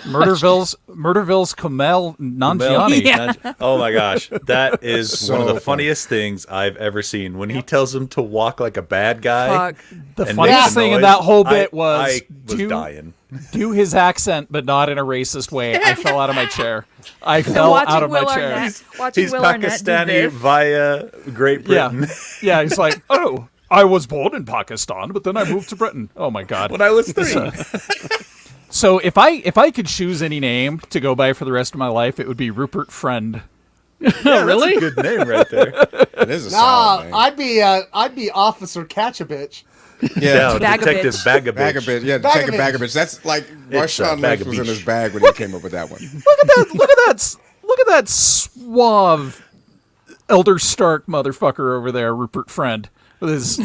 Murderville's Kumail Nanjiani. Yeah. Oh my gosh, that is So one of the funny. funniest things I've ever seen. When he tells him to walk like a bad guy. Fuck. The and funniest make a thing in noise, that whole bit I was do, dying. do his accent, but not in a racist way. I fell out of my chair. I fell watching out of my Will chair. Arnett, watching He's Will Arnett do Pakistani this. via Great Britain. Yeah, he's like, oh, I was born in Pakistan, but then I moved to Britain. Oh my God. When I was 3. So if I could choose any name to go by for the rest of my life, it would be Rupert Friend. Yeah, really? That's a good name right there. It is a solid name. I'd be Officer Catch a Bitch. Yeah, Bag a Detective bitch. Bag a Bag of Bitch. bitch. Yeah, Bag Detective of Bag of bitch. bitch. That's like It's a Marshawn bag Lynch of was in beach. his bag when he came up with that one. Look at that suave Elder Stark motherfucker over there, Rupert Friend, with his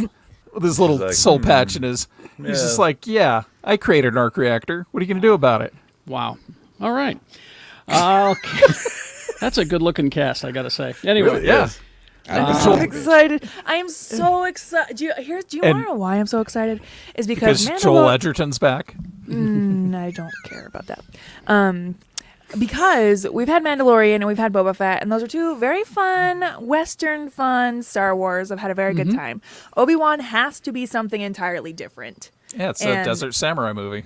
little like, soul patch and his. He's just like, yeah, I created an arc reactor. What are you gonna do about it? Wow. All right. Okay. That's a good-looking cast, I got to say. Anyway, Really? Yeah. I'm so excited. I am so excited. Do you want to know why I'm so excited? Is because Joel Edgerton's back. I don't care about that. Because we've had Mandalorian and we've had Boba Fett, and those are 2 very fun, Western fun Star Wars. I've had a very good time. Obi-Wan has to be something entirely different. Yeah, it's a Desert Samurai movie.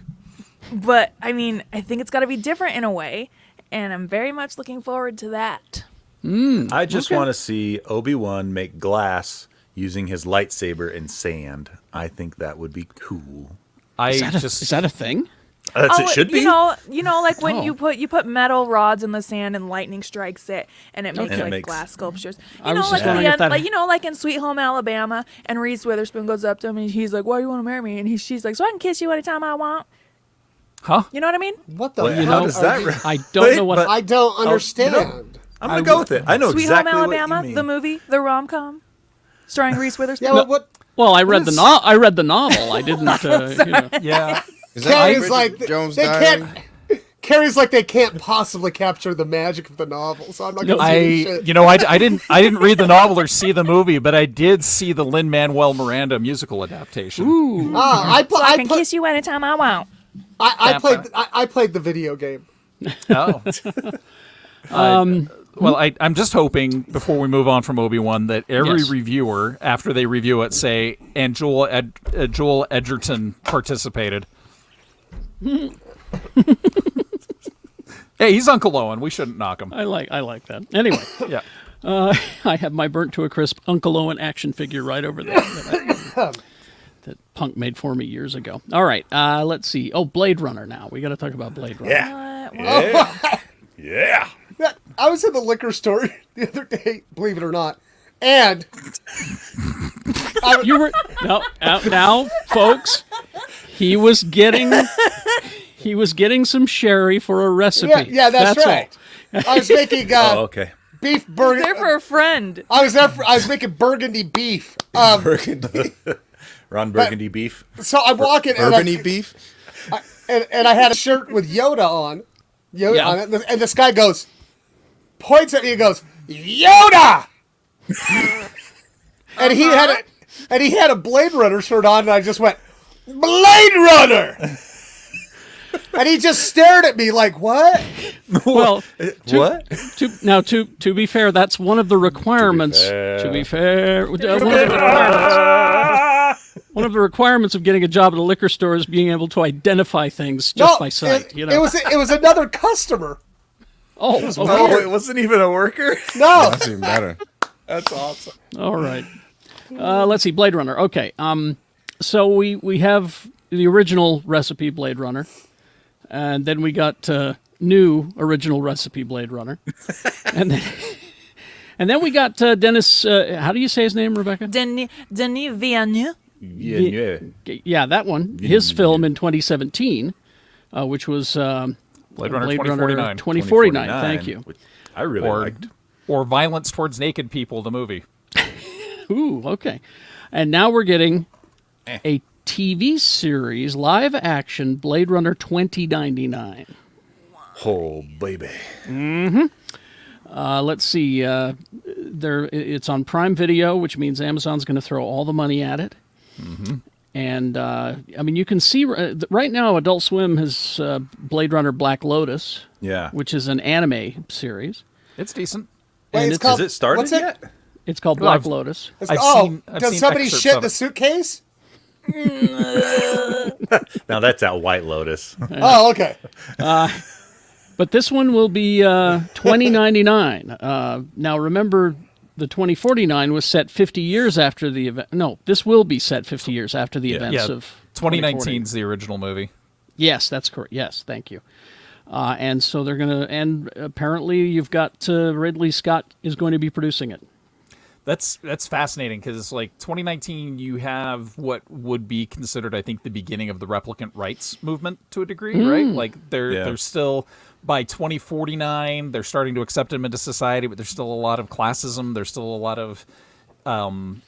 But, I mean, I think it's got to be different in a way, and I'm very much looking forward to that. I just want to see Obi-Wan make glass using his lightsaber in sand. I think that would be cool. is that a thing? It should be. You know, like when Oh. you put metal rods in the sand and lightning strikes it, and it makes And it like makes- glass sculptures. I You know, was like just at the wondering if end, that- like like in Sweet Home Alabama, and Reese Witherspoon goes up to him and he's like, "Why do you want to marry me?" And she's like, "So I can kiss you anytime I want." Huh? You know what I mean? What the? Well, fuck how does are that? you- I don't know what. But- I don't understand. I'm gonna go with it. I know Sweet exactly Home what you Alabama, mean. the movie, the rom com, starring Reese Witherspoon. Yeah, well, what? well, I read is- I read the novel. I didn't. Yeah. Is that Carrie's Bridget like Jones they Diary? can't. Carrie's like they can't possibly capture the magic of the novel, so I'm not gonna say shit. I didn't read the novel or see the movie, but I did see the Lin-Manuel Miranda musical adaptation. I can kiss you anytime I want. I played the video game. Oh. Well, I'm just hoping before we move on from Obi-Wan that every Yes. reviewer, after they review it, say, and Joel Edgerton participated. Hey, he's Uncle Owen. We shouldn't knock him. I like that. Anyway, Yeah. I have my burnt to a crisp Uncle Owen action figure right over there that Punk made for me years ago. All right, let's see. Oh, Blade Runner now. We got to talk about Blade Runner. Yeah. Yeah. Yeah, I was in the liquor store the other day, believe it or not, and You were now, folks. He was getting some sherry for a recipe. yeah, that's right. I was making Oh, okay. beef There burger. for a friend. I was making burgundy beef. Burgundy. Ron Burgundy beef. So I'm walking Burgundy beef? and I had a shirt with Yoda on. Yoda Yeah. on it, and this guy points at me and goes, Yoda! And he had a Blade Runner shirt on, and I just went, Blade Runner! And he just stared at me like, what? Well, What? to be fair, that's one of the requirements. To be fair, one of the requirements of getting a job at a liquor store is being able to identify things just by sight. It was another customer. Oh, okay. Oh, it wasn't even a worker? No. That's even better. That's awesome. All right. Let's see, Blade Runner. Okay. So we have the original recipe Blade Runner, and then we got new original recipe Blade Runner, and then we got Dennis. How do you say his name, Rebecca? Denis Villeneuve. Yeah. Yeah, that one. His film in 2017, which was Blade Runner Blade 2049. Runner 2049. Thank you. Which I really liked. Or Violence Towards Naked People, the movie. Ooh, okay. And now we're getting a TV series, live action Blade Runner 2099. Oh, baby. Let's see. It's on Prime Video, which means Amazon's going to throw all the money at it. Mm-hmm. And I mean, you can see right now, Adult Swim has Blade Runner Black Lotus, Yeah. which is an anime series. It's decent. Wait, And it's it's- called, Has it started what's it? yet? It's called Well, Black I've- Lotus. It's- I've does seen somebody excerpts shit of the it. suitcase? Now that's at White Lotus. Oh, okay. But this one will be 2099. Now, remember, the 2049 was set 50 years after the event. No, this will be set 50 years after the events Yeah, of 2019 is the original movie. Yes, that's correct. Yes, thank you. And so they're going to, and apparently you've got Ridley Scott is going to be producing it. That's fascinating because like 2019, you have what would be considered, I think, the beginning of the replicant rights movement to a degree, right? Like they're still by 2049, they're starting to accept them into society, but there's still a lot of classism. There's still a lot of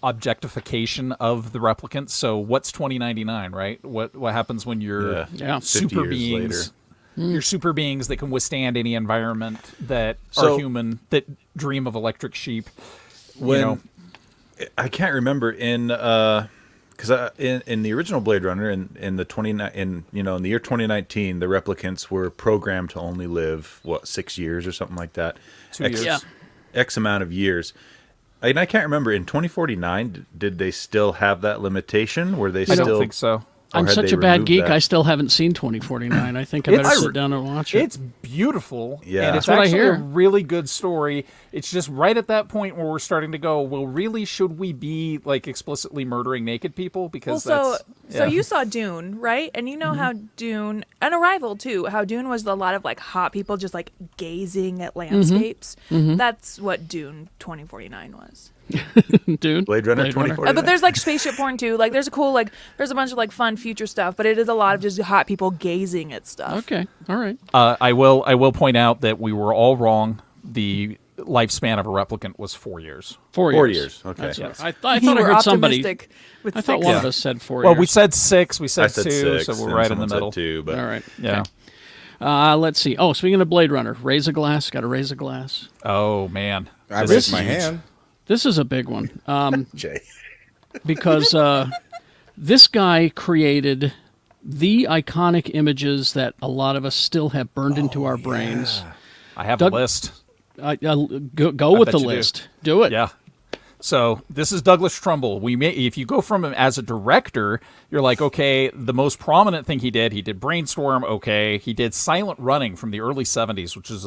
objectification of the replicants. So what's 2099, right? What happens when you're Yeah. 50 super years beings? later. You're super beings that can withstand any environment, that So- are human, that dream of electric sheep. When you know, I can't remember in the original Blade Runner in the year 2019, the replicants were programmed to only live 6 years or something like that. 2 years. Yeah. X amount of years. And I can't remember in 2049 did they still have that limitation? Were they I still? don't think so. I'm had such they a bad removed geek. that? I still haven't seen 2049. I think I better sit down and watch it. It's beautiful. Yeah. And it's That's what I actually hear. a really good story. It's just right at that point where we're starting to go, well, really, should we be like explicitly murdering naked people? Because so that's you saw Dune, right? And you know how Dune and Arrival too, how Dune was a lot of like hot people just like gazing at landscapes. That's what Dune 2049 was. Dude. Blade Runner 2049. But there's like spaceship porn too. Like there's a cool like there's a bunch of like fun future stuff, but it is a lot of just hot people gazing at stuff. Okay. All right. I will point out that we were all wrong. The lifespan of a replicant was 4 years. 4 years. 4 years. Okay. That's Yes. right. I You thought I were heard somebody. optimistic with I thought six. one of us said 4 Well, years. we said 6. We I said, said 2, 6. so we're and right in the someone said middle. 2, but All right. Yeah. Okay. Let's see. Oh, speaking of Blade Runner, raise a glass. Got to raise a glass. Oh man, I This raised is my huge. hand. This is a big one. Jay. Because this guy created the iconic images that a lot of us still have burned into our brains. I have Doug- a list. Go with bet the you do. list. Do it. Yeah. So this is Douglas Trumbull. If you go from him as a director, you're like, okay, the most prominent thing he did Brainstorm, okay. He did Silent Running from the early 70s, which is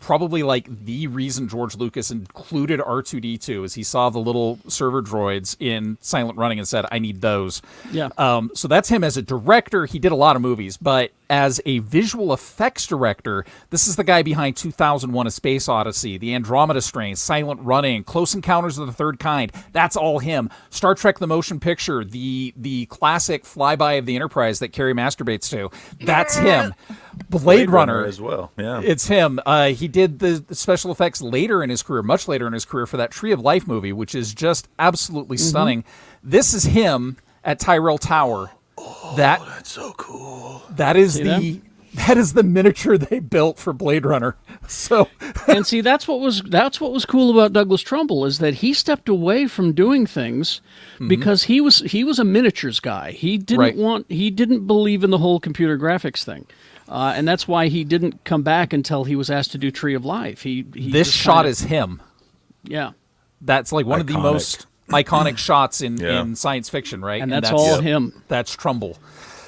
probably like the reason George Lucas included R2-D2 is he saw the little server droids in Silent Running and said, I need those. Yeah. So that's him as a director. He did a lot of movies, but as a visual effects director, this is the guy behind 2001: A Space Odyssey, The Andromeda Strain, Silent Running, Close Encounters of the Third Kind. That's all him. Star Trek: The Motion Picture, the classic flyby of the Enterprise that Carrie masturbates to. That's him. Blade Runner as well. Yeah. It's him. He did the special effects later in his career, much later in his career, for that Tree of Life movie, which is just absolutely stunning. This is him at Tyrell Tower. That's so cool. That is See that is the miniature they built for Blade Runner. So And see, that's what was cool about Douglas Trumbull is that he stepped away from doing things because he was a miniatures guy. He didn't Right. he didn't believe in the whole computer graphics thing. And that's why he didn't come back until he was asked to do Tree of Life. He this just shot kinda- is him. yeah. That's like one of the Iconic. most iconic shots in Yeah. science fiction, right? And that's all him. That's Trumbull.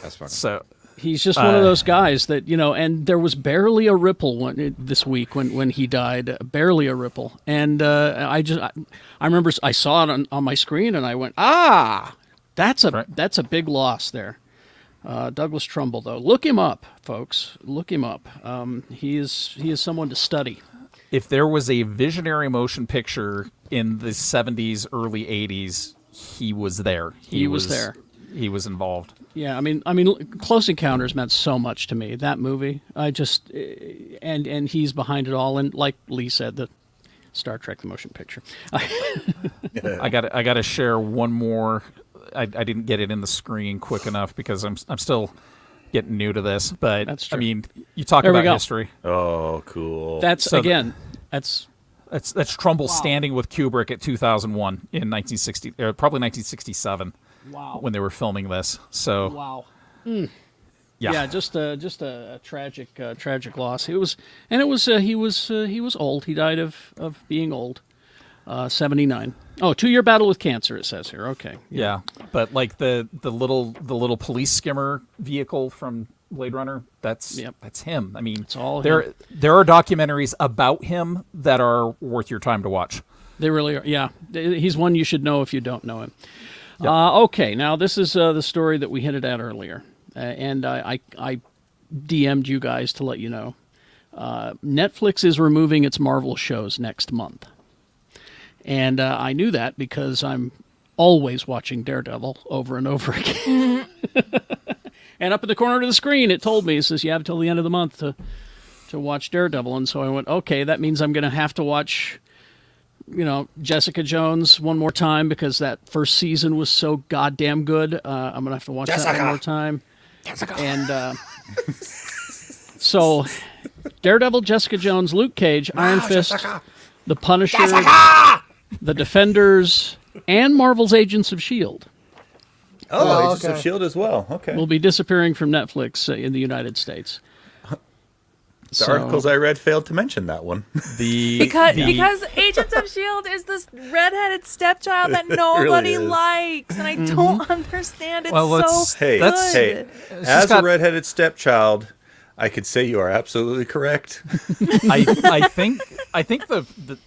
That's fucking. So He's just one of those guys that, and there was barely a ripple this week when he died, barely a ripple. And I remember I saw it on my screen and I went, that's a big loss there. Douglas Trumbull, though. Look him up, folks. Look him up. He is someone to study. if there was a visionary motion picture in the 70s, early 80s, he was there. He was there. He was involved. Yeah, I mean, Close Encounters meant so much to me. That movie, and he's behind it all. And like Lee said, the Star Trek the motion picture. I got to share one more. I didn't get it in the screen quick enough because I'm still getting new to this. But That's true. I mean, you talk There we about go. history. Oh, cool. That's So that's Trumbull standing with Kubrick at 2001 in 1960, probably 1967. Wow. When they were filming this. So wow. yeah. Just a tragic loss. He was old. He died of being old. 79. Oh, 2-year battle with cancer. It says here. Okay. Yeah, but like the little police skimmer vehicle from Blade Runner, that's him. I mean, it's all there. him. There are documentaries about him that are worth your time to watch. They really are. Yeah, he's one you should know if you don't know him. Okay, now this is the story that we hinted at earlier, and I DM'd you guys to let you know. Netflix is removing its Marvel shows next month. And I knew that because I'm always watching Daredevil over and over again. And up in the corner of the screen, it told me, it says, you have till the end of the month to watch Daredevil. And so I went, okay, that means I'm going to have to watch, Jessica Jones one more time because that first season was so goddamn good. I'm going to have to watch that one more time. Jessica. And so Daredevil, Jessica Jones, Luke Cage, Iron Fist, The Punisher, The Defenders, and Marvel's Agents of S.H.I.E.L.D. Oh, Agents of S.H.I.E.L.D. as well. Okay. will be disappearing from Netflix in the United States. The articles I read failed to mention that one. Because Agents of S.H.I.E.L.D. is this redheaded stepchild that nobody really is. likes, and I don't understand. It's so Hey, good. as a redheaded stepchild, I could say you are absolutely correct. I think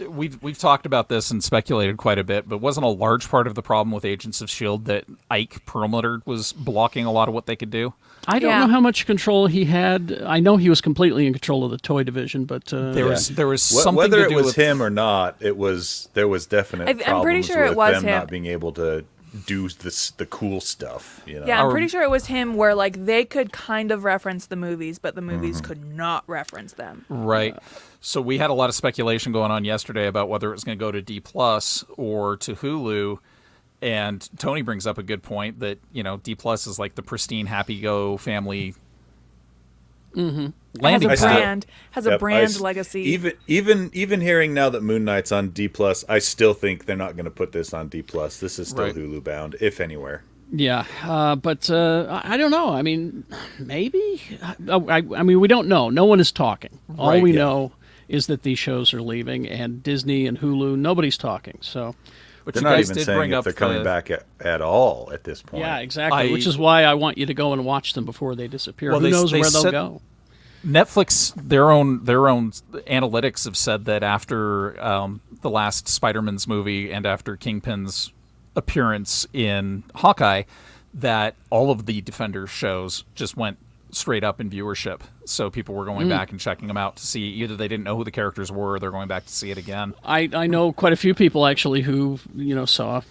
we've talked about this and speculated quite a bit, but wasn't a large part of the problem with Agents of S.H.I.E.L.D. that Ike Perlmutter was blocking a lot of what they could do? I don't know how much control he had. I know he was completely in control of the toy division, but there was something whether to do it was with him or not. There was definite problems I'm pretty sure it with was them him. not being able to do the cool stuff. You know? Yeah, I'm pretty sure it was him where like they could kind of reference the movies, but the movies could not reference them. Right. So we had a lot of speculation going on yesterday about whether it was going to go to D+ or to Hulu. And Tony brings up a good point that, D+ is like the pristine, happy-go family landing pad. Has a brand legacy. Even hearing now that Moon Knight's on D+, I still think they're not going to put this on D+. This is still Hulu bound, if anywhere. Yeah, but I don't know. I mean, maybe. I mean, we don't know. No one is talking. All we know is that these shows are leaving, and Disney and Hulu, nobody's talking. So. But they're not even saying if they're coming back at all at this point. Yeah, exactly. Which is why I want you to go and watch them before they disappear. Well, Who knows where they'll go? Netflix, their own analytics have said that after the last Spider-Man's movie and after Kingpin's appearance in Hawkeye, that all of the Defenders shows just went straight up in viewership. So people were going back and checking them out to see either they didn't know who the characters were or they're going back to see it again. I know quite a few people actually who saw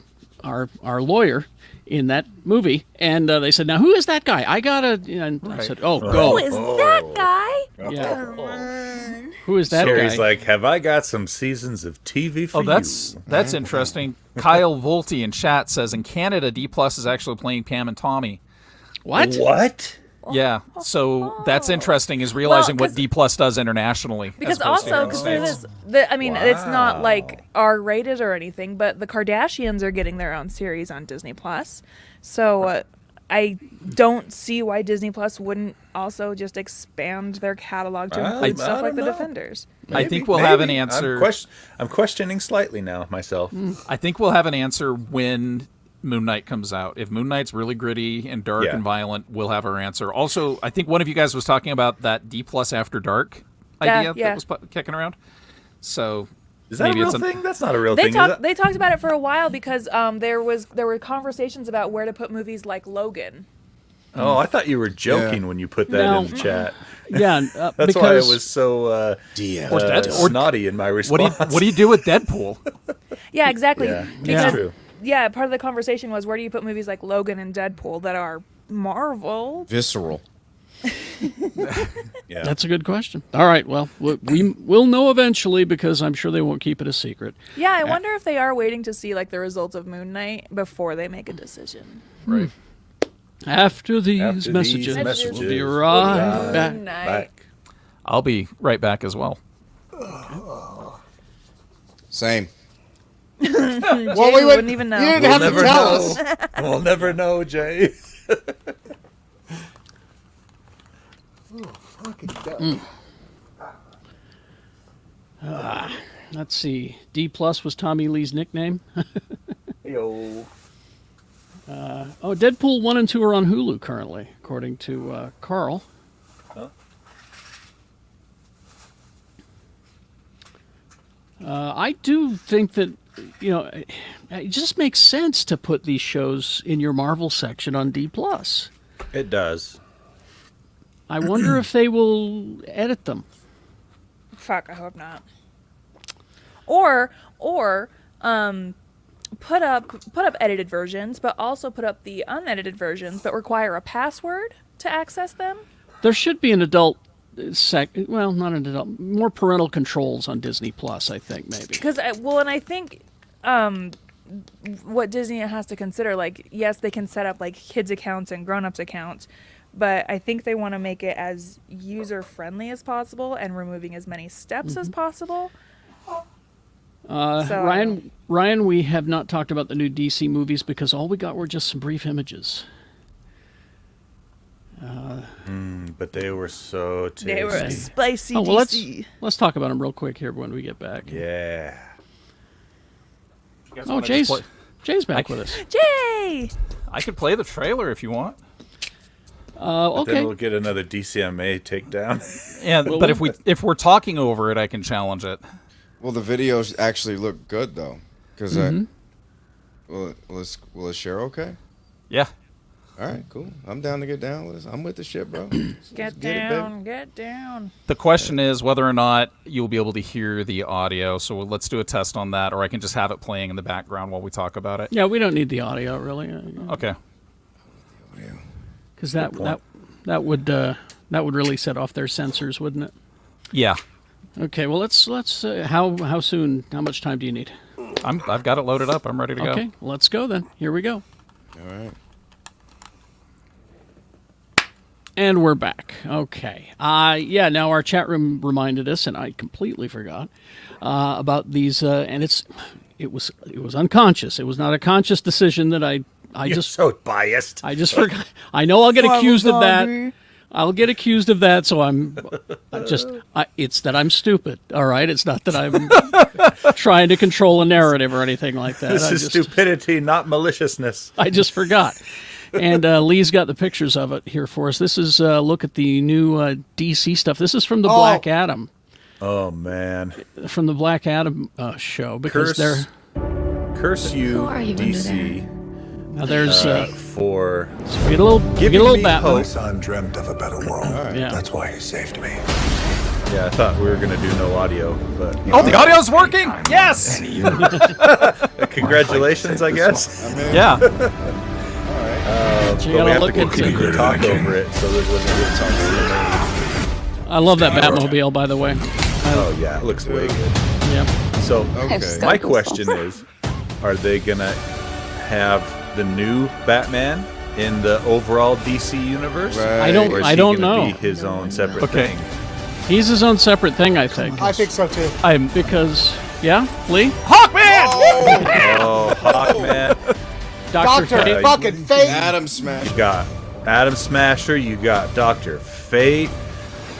our lawyer in that movie, and they said, "Now who is that guy? I gotta." And I said, "Oh, go." Who is that guy? Yeah. Come on. Who is that guy? He's like, "Have I got some seasons of TV for you?" That's interesting. Kyle Volte in chat says in Canada, D+ is actually playing Pam and Tommy. What? Yeah, so that's interesting. Is realizing what D+ does internationally. Because also consider this. It's not like R-rated or anything, but the Kardashians are getting their own series on Disney+. So I don't see why Disney+ wouldn't also just expand their catalog to include stuff like the Defenders. I think we'll have an answer. I'm questioning slightly now myself. I think we'll have an answer when Moon Knight comes out. If Moon Knight's really gritty and dark and violent, we'll have our answer. Also, I think one of you guys was talking about that D+ After Dark idea that was kicking around. So is that a real thing? That's not a real thing. They talked about it for a while because there were conversations about where to put movies like Logan. Oh, I thought you were joking when you put that in the chat. Yeah, that's why I was so snotty in my response. What do you do with Deadpool? Yeah, exactly. Yeah, because, true. Yeah, part of the conversation was where do you put movies like Logan and Deadpool that are Marvel? Visceral. Yeah, that's a good question. All right, well, we'll know eventually because I'm sure they won't keep it a secret. Yeah, I wonder if they are waiting to see like the results of Moon Knight before they make a decision. Right. After these messages, we'll be right back. I'll be right back as well. Same. Well, we wouldn't even know. You didn't have to tell us. We'll never know, Jay. Let's see. D+ was Tommy Lee's nickname. Yo. Deadpool 1 and 2 are on Hulu currently, according to Carl. Huh? I do think that, it just makes sense to put these shows in your Marvel section on D+. It does. I wonder if they will edit them. Fuck, I hope not. Or put up edited versions, but also put up the unedited versions, but require a password to access them. There should be an adult well, not an adult, more parental controls on Disney Plus, I think, maybe. Because, and I think what Disney has to consider, like, yes, they can set up like kids accounts and grown-ups accounts, but I think they want to make it as user-friendly as possible and removing as many steps as possible. Ryan, we have not talked about the new DC movies because all we got were just some brief images. But they were so tasty. They were a spicy Oh, well, DC. let's talk about them real quick here when we get back. Yeah. Oh, Jay's back with us. Jay! I could play the trailer if you want. Then Okay. we'll get another DCMA takedown. And but if we're talking over it, I can challenge it. Well, the videos actually look good though, because will it share okay? Yeah. All right, cool. I'm down to get down with this. I'm with the shit, bro. Get get it, down, get down. The question is whether or not you'll be able to hear the audio. So let's do a test on that, or I can just have it playing in the background while we talk about it. Yeah, we don't need the audio really, Okay. because that would really set off their sensors, wouldn't it? Yeah. Okay. Well, let's how soon? How much time do you need? I've got it loaded up. I'm ready to Okay, go. let's go then. Here we go. All right. And we're back. Okay. Yeah, now our chat room reminded us, and I completely forgot, about these, and it was unconscious. It was not a conscious decision that I You're just so biased. I just forgot. I know I'll get accused of that. I'll get accused of that, so it's that I'm stupid, all right? It's not that I'm trying to control a narrative or anything like that. This is stupidity, not maliciousness. I just forgot. And Lee's got the pictures of it here for us. This is look at the new DC stuff. This is from the Black Adam. Oh, man. From the Black Adam show, because Curse you, DC. Now there's for get a little Batman. My son dreamt of a better world. Yeah. That's why he saved me. Yeah, I thought we were going to do no audio, but Oh, the audio's working! Yes! congratulations, I guess. Yeah. But we have to continue to talk over it so that it doesn't get something. I love that Batmobile, by the way. Oh, yeah, it looks way good. Yeah. So, Okay. my question is, are they going to have the new Batman in the overall DC universe? Right. I don't- Or is I he don't gonna know. Be his own separate Okay. thing. He's his own separate thing, I think. I think so too. Because, yeah, Lee? Hawkman! Oh, Hawkman. Dr. Doctor Fate. fucking Fate. Adam Smash. You got Adam Smasher, you got Dr. Fate.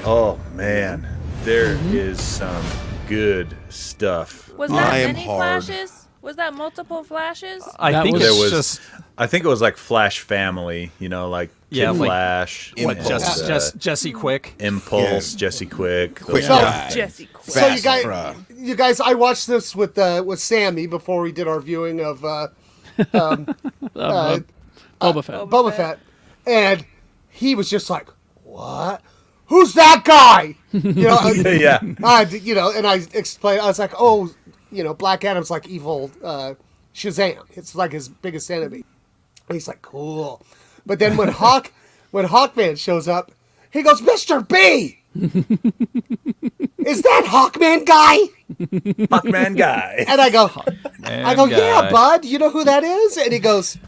Oh, man. There is some good stuff. Was I that am many hard. flashes? Was that multiple flashes? I That think was- it's There was, just I think it was like Flash Family, like Yeah, Kid like- Flash, What, and, just Jesse Quick. Impulse, Yeah. Jesse Quick. Quick So- guy. Jesse Quick. So you Fast guys, fry. I watched this with Sammy before we did our viewing of Boba Fett. Boba Fett, and he was just like, "What? Who's that guy?" Yeah. and I explained. I was like, "Oh, Black Adam's like evil Shazam. It's like his biggest enemy." And he's like, "Cool," but then when Hawkman shows up, he goes, "Mr. B, is that Hawkman guy?" Hawkman guy. And I go, Man, "Yeah, guy. bud. You know who that is?" And he goes,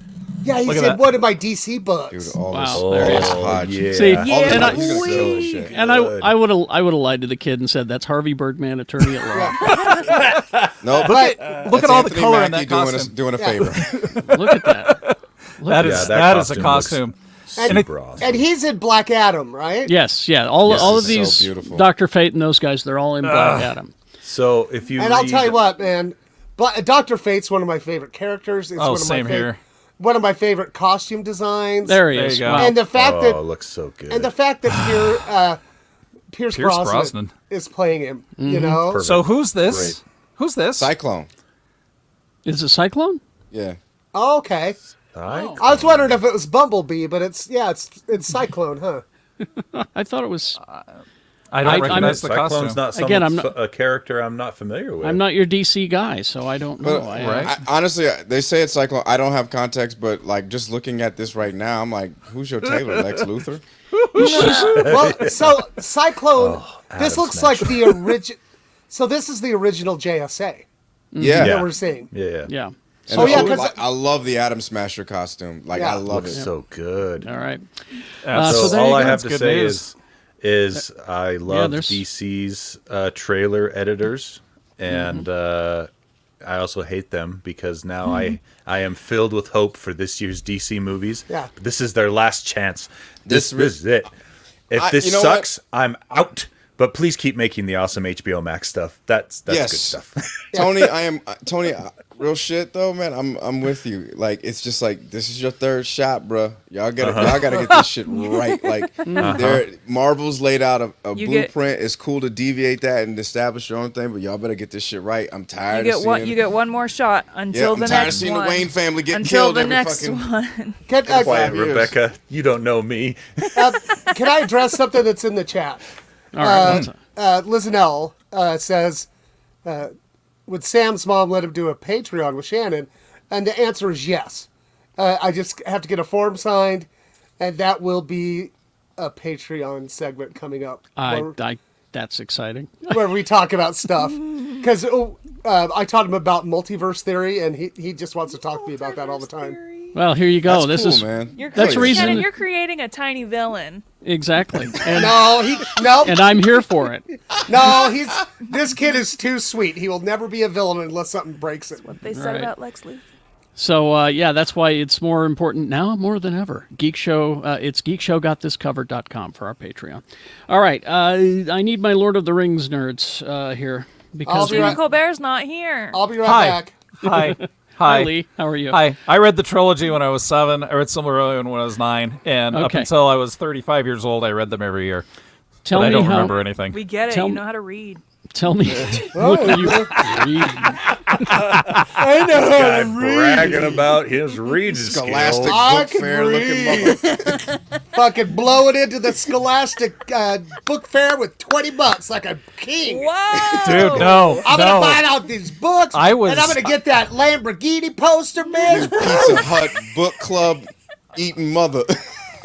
"Yeah, he's Look at in that. one of my DC books." Dude, all this, Wow. all There he this is. hodge. Yeah. See, All this and hodge, he's gonna kill this shit. And I would have lied to the kid and said that's Harvey Birdman, attorney at law. No, But Look at all the color in that doing costume. doing a favor. Look at that. That Yeah, is that that is a costume costume. Super awesome. and he's in Black Adam, right? Yes, yeah. All This of is so these beautiful. Dr. Fate and those guys, they're all in Black Adam. So if you And I'll tell you what, man, Dr. Fate's one of my favorite characters. It's Oh, one of same my here. One of my favorite costume designs. There he There is. you go. Wow. And the fact it that looks so good. Pierce Pierce Brosnan, Brosnan. is playing him, you know? Perfect. So who's this? Who's this? Cyclone. Is it Cyclone? Yeah. Oh, okay. Right? I was wondering if it was Bumblebee, but it's Cyclone, huh? I thought it was. I don't I'm- recognize the Cyclone's costume. not Again, I'm not- a character I'm not familiar with. I'm not your DC guy, so I don't know. But Right. honestly, they say it's Cyclone. I don't have context, but like just looking at this right now, I'm like, who's your tailor, Lex Luthor? Well, so Cyclone, this Adam looks like the original. So this is the original JSA Yeah. that we're seeing. Yeah. Yeah. And Oh, yeah, I 'cause- I love the Atom Smasher costume. Like Yeah. I love Looks it. so good. All right. That's- So there all you I go. have That's to good say news. is I love there's- DC's trailer editors, and I also hate them because now I am filled with hope for this year's DC movies. Yeah. But this is their last chance. This is it. If this you know sucks, I'm out. But please keep making the awesome HBO Max stuff. That's Yes. good stuff. Tony, Tony. Real shit though, man. I'm with you. Like, it's just like, this is your third shot, bro. Y'all gotta get this shit right. Like, Marvel's laid out a blueprint. It's cool to deviate that and establish your own thing, but y'all better get this shit right. I'm tired. You get one more shot until the I'm tired of next seeing one. the Wayne family get until killed the every next fucking. one. Can, Quiet, years. Rebecca. You don't know me. can I address something that's in the chat? All right. Liznell says, would Sam's mom let him do a Patreon with Shannon? And the answer is yes. I just have to get a form signed, and that will be a Patreon segment coming up. That's exciting. Where we talk about stuff. Because I taught him about multiverse theory, and he just wants to talk to me about that all the time. Well, here you go. That's This cool, is man. That's the reason. Shannon, you're creating a tiny villain. Exactly. And, No, and I'm here for it. this kid is too sweet. He will never be a villain unless something breaks it. What they said Right. about Lex Luthor. So, yeah, that's why it's more important now, more than ever. Geek Show, it's geekshowgotthiscovered.com for our Patreon. All right, I need my Lord of the Rings nerds here. Because be right- Colbert's not here. I'll be right Hi. back. Hi. Hi, Hi. Lee. How are you? Hi. I read the trilogy when I was 7. I read Silmarillion when I was 9. And up Okay. until I was 35 years old, I read them every year. Tell But I me don't how. remember anything. We get it. Tell You me- know how to read. Tell me. Look at you reading. I know how Guy to read. bragging about his reading Scholastic skills. I book can fair looking mother. read. Fucking blow it into the Scholastic book fair with $20 like a king. Whoa! Dude, no. I'm no. gonna buy out these books, I was- and I'm gonna get that Lamborghini poster, man. Pizza Hut book club eating mother.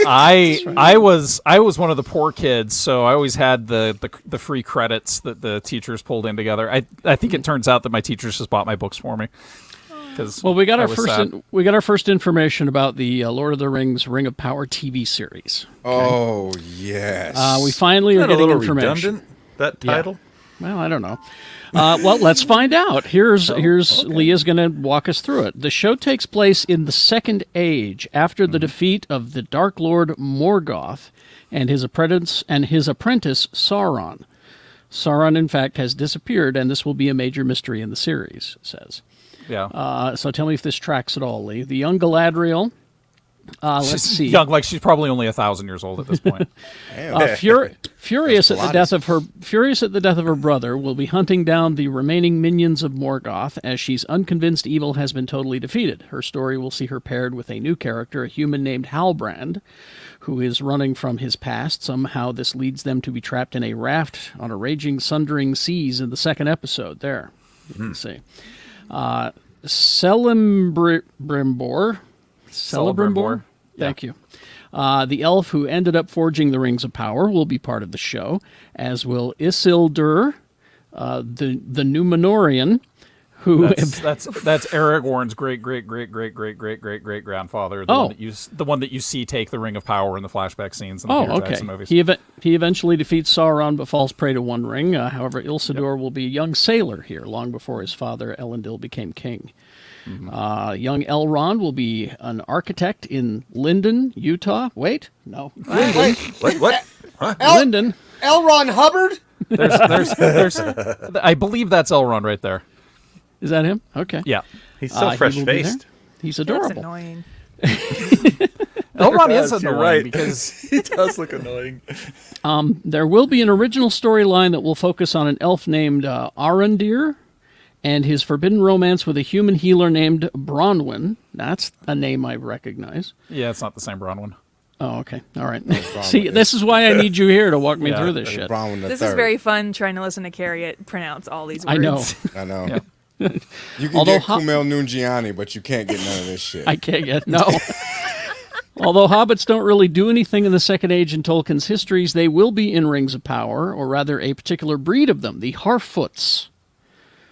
I was one of the poor kids, so I always had the free credits that the teachers pulled in together. I think it turns out that my teachers just bought my books for me. Well, we got I our was first. sad. We got our first information about the Lord of the Rings: Ring of Power TV series. Oh yes. We finally are Isn't that a getting little information. redundant, that title? Well, I don't know. Well, let's find out. Here's Leah's going to walk us through it. The show takes place in the Second Age after the defeat of the Dark Lord Morgoth and his apprentice Sauron. Sauron, in fact, has disappeared, and this will be a major mystery in the series, it says. Yeah. So tell me if this tracks at all, Lee. The young Galadriel. Let's She's see. young, like she's probably only 1,000 years old at this point. Furious at the death of her brother, will be hunting down the remaining minions of Morgoth as she's unconvinced evil has been totally defeated. Her story will see her paired with a new character, a human named Halbrand, who is running from his past. Somehow this leads them to be trapped in a raft on a raging, sundering seas in the second episode. There, you can see. Celebrimbor. Thank you. The elf who ended up forging the Rings of Power will be part of the show, as will Isildur, the Númenórean, who That's Aragorn's great grandfather. The one that you see take the Ring of Power in the flashback scenes in the Peter Jackson movies. He eventually defeats Sauron but falls prey to One Ring. However, Isildur will be a young sailor here, long before his father Elendil became king. Mm-hmm. Young Elrond will be an architect in Linden, Utah. Wait, no, Wait, What? Linden. L. Ron Hubbard? There's I believe that's Elrond right there. Is that him? Okay. Yeah. He's He so will be fresh-faced. there. He's That's adorable. annoying. Elrond is You're annoying right. because He does look annoying. There will be an original storyline that will focus on an elf named Arondir and his forbidden romance with a human healer named Bronwyn. That's a name I recognize. yeah, it's not the same Bronwyn. Oh, okay. All right. See, this is why I need you here to walk me through this shit. Brown the This third. is very fun trying to listen to Carrie pronounce all these words. I know. I know. Yeah. You can Although get Kumail Nanjiani, but you can't get none of this shit. I can't get no. Although hobbits don't really do anything in the Second Age in Tolkien's histories, they will be in Rings of Power, or rather a particular breed of them, the Harfoots.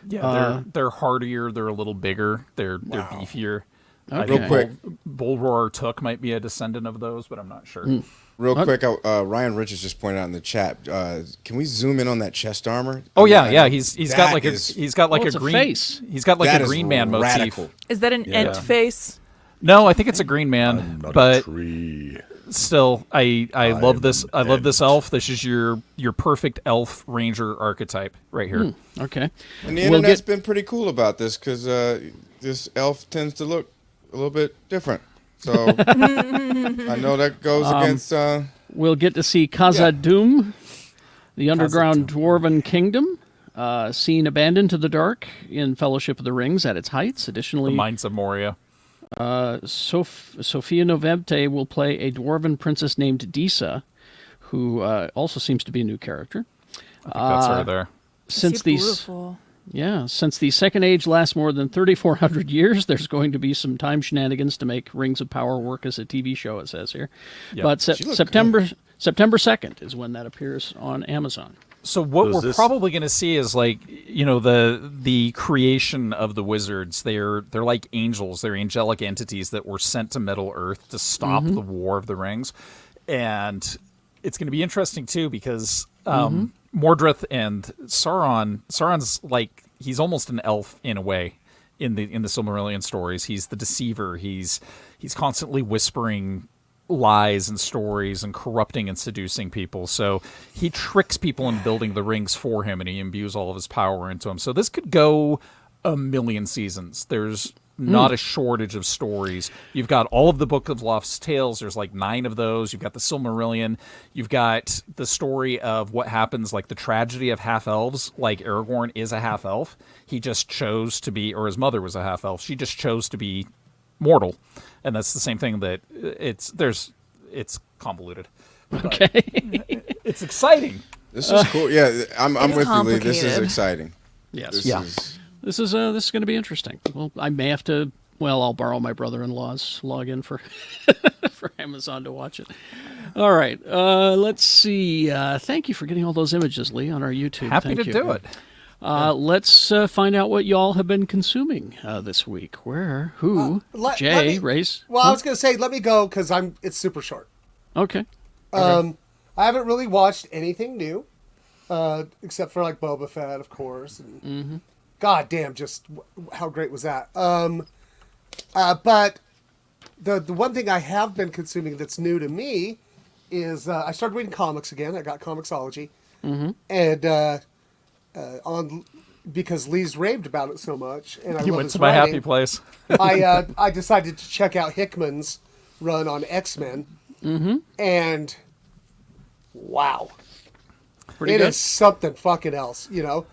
Yeah, they're hardier. They're a little bigger. They're beefier. I Okay. think Real quick. Bull Roar Took might be a descendant of those, but I'm not sure. Real quick, Ryan Richards just pointed out in the chat. Can we zoom in on that chest armor? Oh I mean, yeah, I yeah. know He's that got like is- it's a a green face. He's got like that a is Green Man radical. motif. Is that an ent face? No, I think it's a Green Man, Not a but tree. still, I love this. I love this Ent. elf. This is your perfect elf ranger archetype right here. Okay. And the We'll internet's get- been pretty cool about this because this elf tends to look a little bit different. So I know that goes against. We'll get to see Khazad-dûm, the underground dwarven kingdom, seen abandoned to the dark in Fellowship of the Rings at its heights. The Additionally, Mines of Moria. Sophia Novemte will play a dwarven princess named Disa, who also seems to be a new character. I think that's her there. Since She's these, beautiful. since the Second Age lasts more than 3,400 years, there's going to be some time shenanigans to make Rings of Power work as a TV show. It says here, Yep. but She looked September 2nd is when that appears on Amazon. So what Was we're this- probably going to see is like the creation of the wizards. They're like angels. They're angelic entities that were sent to Middle Earth to stop the War of the Rings, and it's going to be interesting too because Mordred and Sauron's like he's almost an elf in a way in the Silmarillion stories. He's the deceiver. He's constantly whispering lies and stories and corrupting and seducing people. So he tricks people into building the rings for him, and he imbues all of his power into him. So this could go a million seasons. There's not a shortage of stories. You've got all of the Book of Lost Tales. There's like 9 of those. You've got the Silmarillion. You've got the story of what happens, like the tragedy of half-elves. Like Aragorn is a half-elf. He just chose to be, or his mother was a half-elf. She just chose to be mortal. And that's the same thing that it's convoluted. Okay. It's exciting. This is cool. Yeah, I'm It's with you, Lee. This is complicated. exciting. Yes. This Yeah. is This is going to be interesting. Well, I may have to. Well, I'll borrow my brother-in-law's login for for Amazon to watch it. All right. Let's see. Thank you for getting all those images, Lee, on our YouTube. Happy Thank to you. do it. Let's find out what y'all have been consuming this week. Where? Who? let Jay, me- Race. Well, I was gonna say, let me go because it's super short. Okay. I haven't really watched anything new, except for like Boba Fett, of course. And God damn, just how great was that? But the one thing I have been consuming that's new to me is I started reading comics again. I got Comixology, and on because Lee's raved about it so much, and I You love went his to my happy writing, place. I decided to check out Hickman's run on X-Men, and wow, Pretty it good. is something fucking else, you know.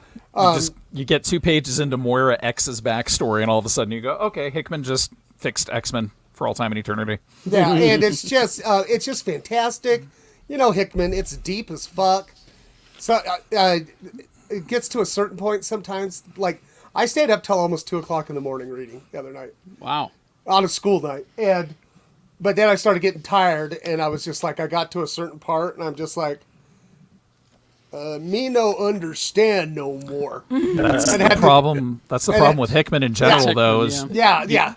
You get 2 pages into Moira X's backstory, and all of a sudden you go, okay, Hickman just fixed X-Men for all time and eternity. Yeah, and it's just fantastic. You know, Hickman, it's deep as fuck. So it gets to a certain point sometimes. Like I stayed up till almost 2:00 in the morning reading the other night Wow. on a school night, but then I started getting tired, and I was just like, I got to a certain part, and I'm just like, me no understand no more. That's And the had to- problem. That's the and problem it- with Hickman in general, Hickman, though. Is yeah. Yeah.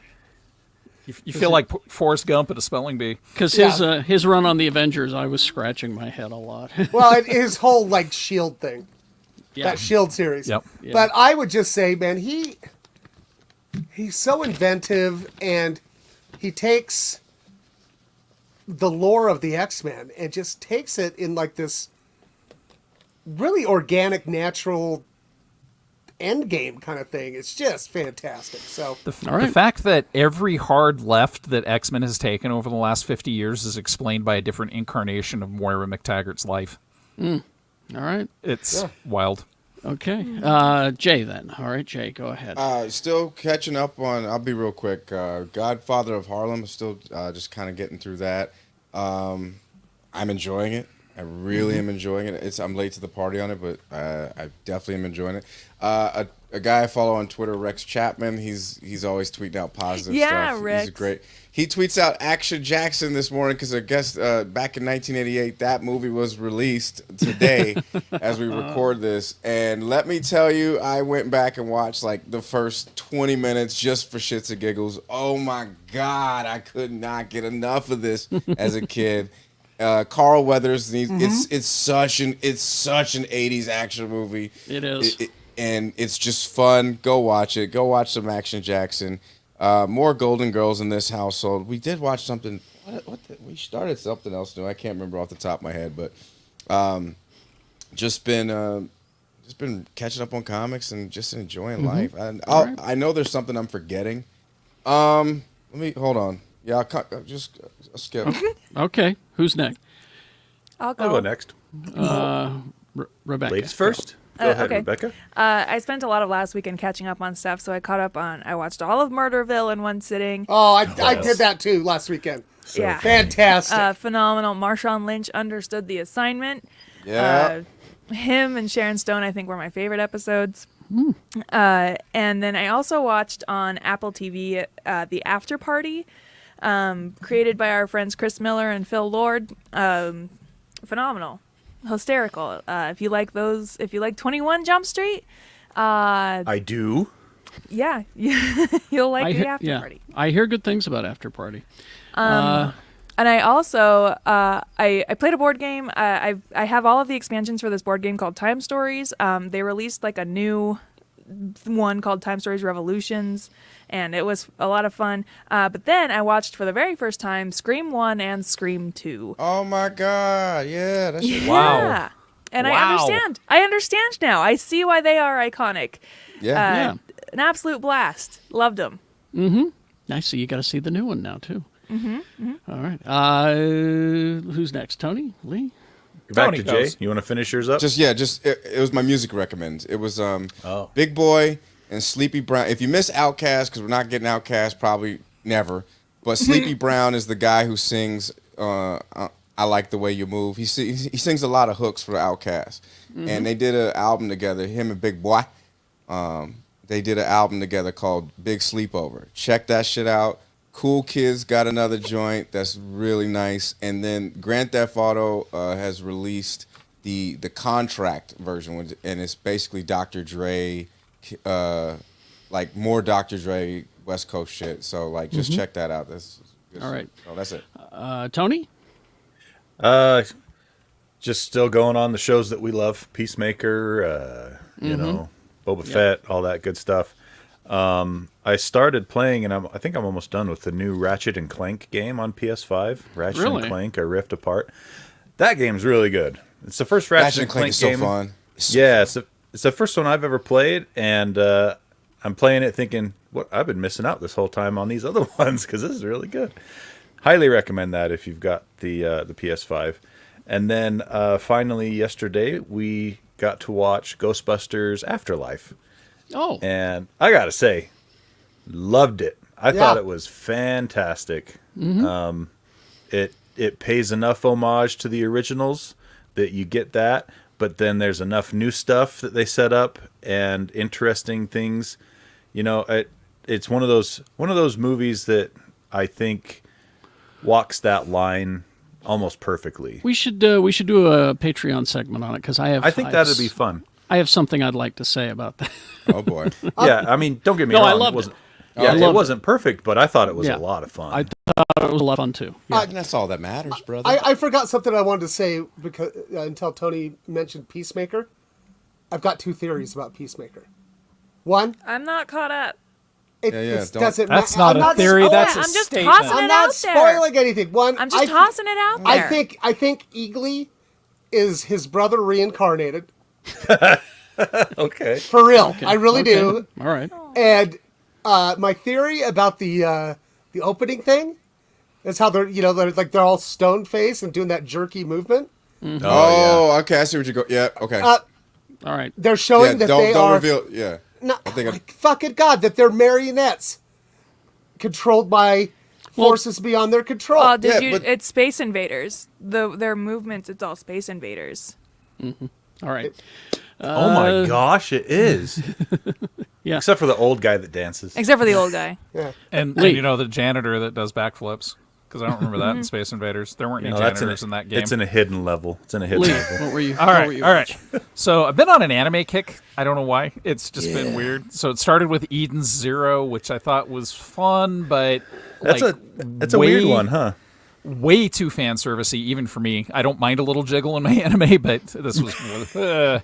you feel like Forrest Gump at a spelling bee. Because Yeah. his run on the Avengers, I was scratching my head a lot. Well, his whole like Shield thing. Yeah. That Shield series. Yep. Yeah. But I would just say, man, he's so inventive, and he takes the lore of the X-Men and just takes it in like this really organic, natural end game kind of thing. It's just fantastic. So All right. The fact that every hard left that X-Men has taken over the last 50 years is explained by a different incarnation of Moira McTaggart's life. All right. It's wild. Okay. Jay, then. All right, Jay, go ahead. still catching up on. I'll be real quick. Godfather of Harlem. Still just kind of getting through that. I'm enjoying it. I really am enjoying it. I'm late to the party on it, but I definitely am enjoying it. A guy I follow on Twitter, Rex Chapman. He's always tweeting out positive stuff. Rex. He's great. He tweets out Action Jackson this morning because I guess back in 1988 that movie was released today as we record this. And let me tell you, I went back and watched like the first 20 minutes just for shits and giggles. Oh my God, I could not get enough of this as a kid. Carl Weathers, it's such an 80s action movie. It is. And it's just fun. Go watch it. Go watch some Action Jackson. More Golden Girls in this household. We did watch something. We started something else new. I can't remember off the top of my head, but just been catching up on comics and just enjoying life. And I know there's something I'm forgetting. Let me hold on. Yeah, I'll skip. Okay, who's next? I'll I'll go next. Rebecca. Ladies first. Go ahead, okay. Rebecca. I spent a lot of last weekend catching up on stuff, so I watched all of Murderville in one sitting. Oh, I did that too last weekend. Yeah. Fantastic. Phenomenal. Marshawn Lynch understood the assignment. Yeah. Him and Sharon Stone, I think, were my favorite episodes. And then I also watched on Apple TV The After Party, created by our friends Chris Miller and Phil Lord. Phenomenal. Hysterical. If you like 21 Jump Street, I do. yeah, you'll like The After Party. I hear good things about After Party. And I also I played a board game. I have all of the expansions for this board game called Time Stories. They released like a new one called Time Stories Revolutions, and it was a lot of fun. But then I watched for the very first time Scream 1 and Scream 2. Oh my God! Yeah, that's Yeah. And Wow. I understand now. I see why they are iconic. yeah. An absolute blast. Loved them. I see you got to see the new one now too. All right. Who's next? Tony? Lee? Back Tony to Jay. goes. You want to finish yours up? It was my music recommends. It was Big Boy and Sleepy Brown. If you miss Outkast, because we're not getting Outkast, probably never. But Sleepy Brown is the guy who sings "I Like the Way You Move." He sings a lot of hooks for Outkast, and they did an album together. Him and Big Boy. They did an album together called Big Sleepover. Check that shit out. Cool Kids got another joint that's really nice, and then Grand Theft Auto has released the contract version, and it's basically Dr. Dre, like more Dr. Dre West Coast shit. So like, just check that out. That's good. All right. Oh, that's it. Tony? Just still going on the shows that we love. Peacemaker, you know, Boba Fett, all that good stuff. I started playing, and I think I'm almost done with the new Ratchet and Clank game on PS5. Ratchet Really? and Clank: A Rift Apart. That game's really good. It's the first Ratchet and Clank is game. so fun. It's the first one I've ever played, and I'm playing it thinking, what I've been missing out this whole time on these other ones because this is really good. Highly recommend that if you've got the PS5. And then finally yesterday we got to watch Ghostbusters Afterlife. Oh. And I gotta say, loved it. I thought it was fantastic. It pays enough homage to the originals that you get that, but then there's enough new stuff that they set up and interesting things. You know, it's one of those movies that I think walks that line almost perfectly. We should do a Patreon segment on it because I think that'd be fun. I have something I'd like to say about that. Oh boy. Yeah, I mean, don't get me No, wrong. I loved it. Wasn't, it. Yeah, I it loved wasn't perfect, but I thought it was Yeah. a lot of fun. I thought it was a lot of fun too. Yeah. That's all that matters, brother. I forgot something I wanted to say because until Tony mentioned Peacemaker. I've got two theories about Peacemaker. One, I'm not caught up. it Yeah, it's- don't- doesn't That's ma- not I'm a theory. Oh, That's yeah, a I'm just statement. tossing I'm it not out there. spoiling anything. One, I'm just tossing it out there. I think Eagly is his brother reincarnated. Okay. For real, I really do. All right. And my theory about the opening thing is how they're all stone faced and doing that jerky movement. Oh, okay. I see what you're going. Yeah. Okay. All right. They're showing that don't they are reveal. Yeah. No, I think fucking God, that they're marionettes controlled by forces beyond their control. Oh, Yeah, but- it's Space Invaders. Their movements, it's all Space Invaders. All right. Oh my gosh, it is. Yeah. Except for the old guy that dances. Except for the old guy. And Lee. you know the janitor that does backflips, because I don't remember that in Space Invaders. There weren't any No, that's janitors in that game. It's in a hidden level. It's in a hidden Lee, level. what were you? All what right, were you all right. watching? So I've been on an anime kick. I don't know why. It's just been weird. So it started with Eden Zero, which I thought was fun, but That's like, a weird one, huh? way too fan servicey, even for me. I don't mind a little jiggle in my anime, but this was. Then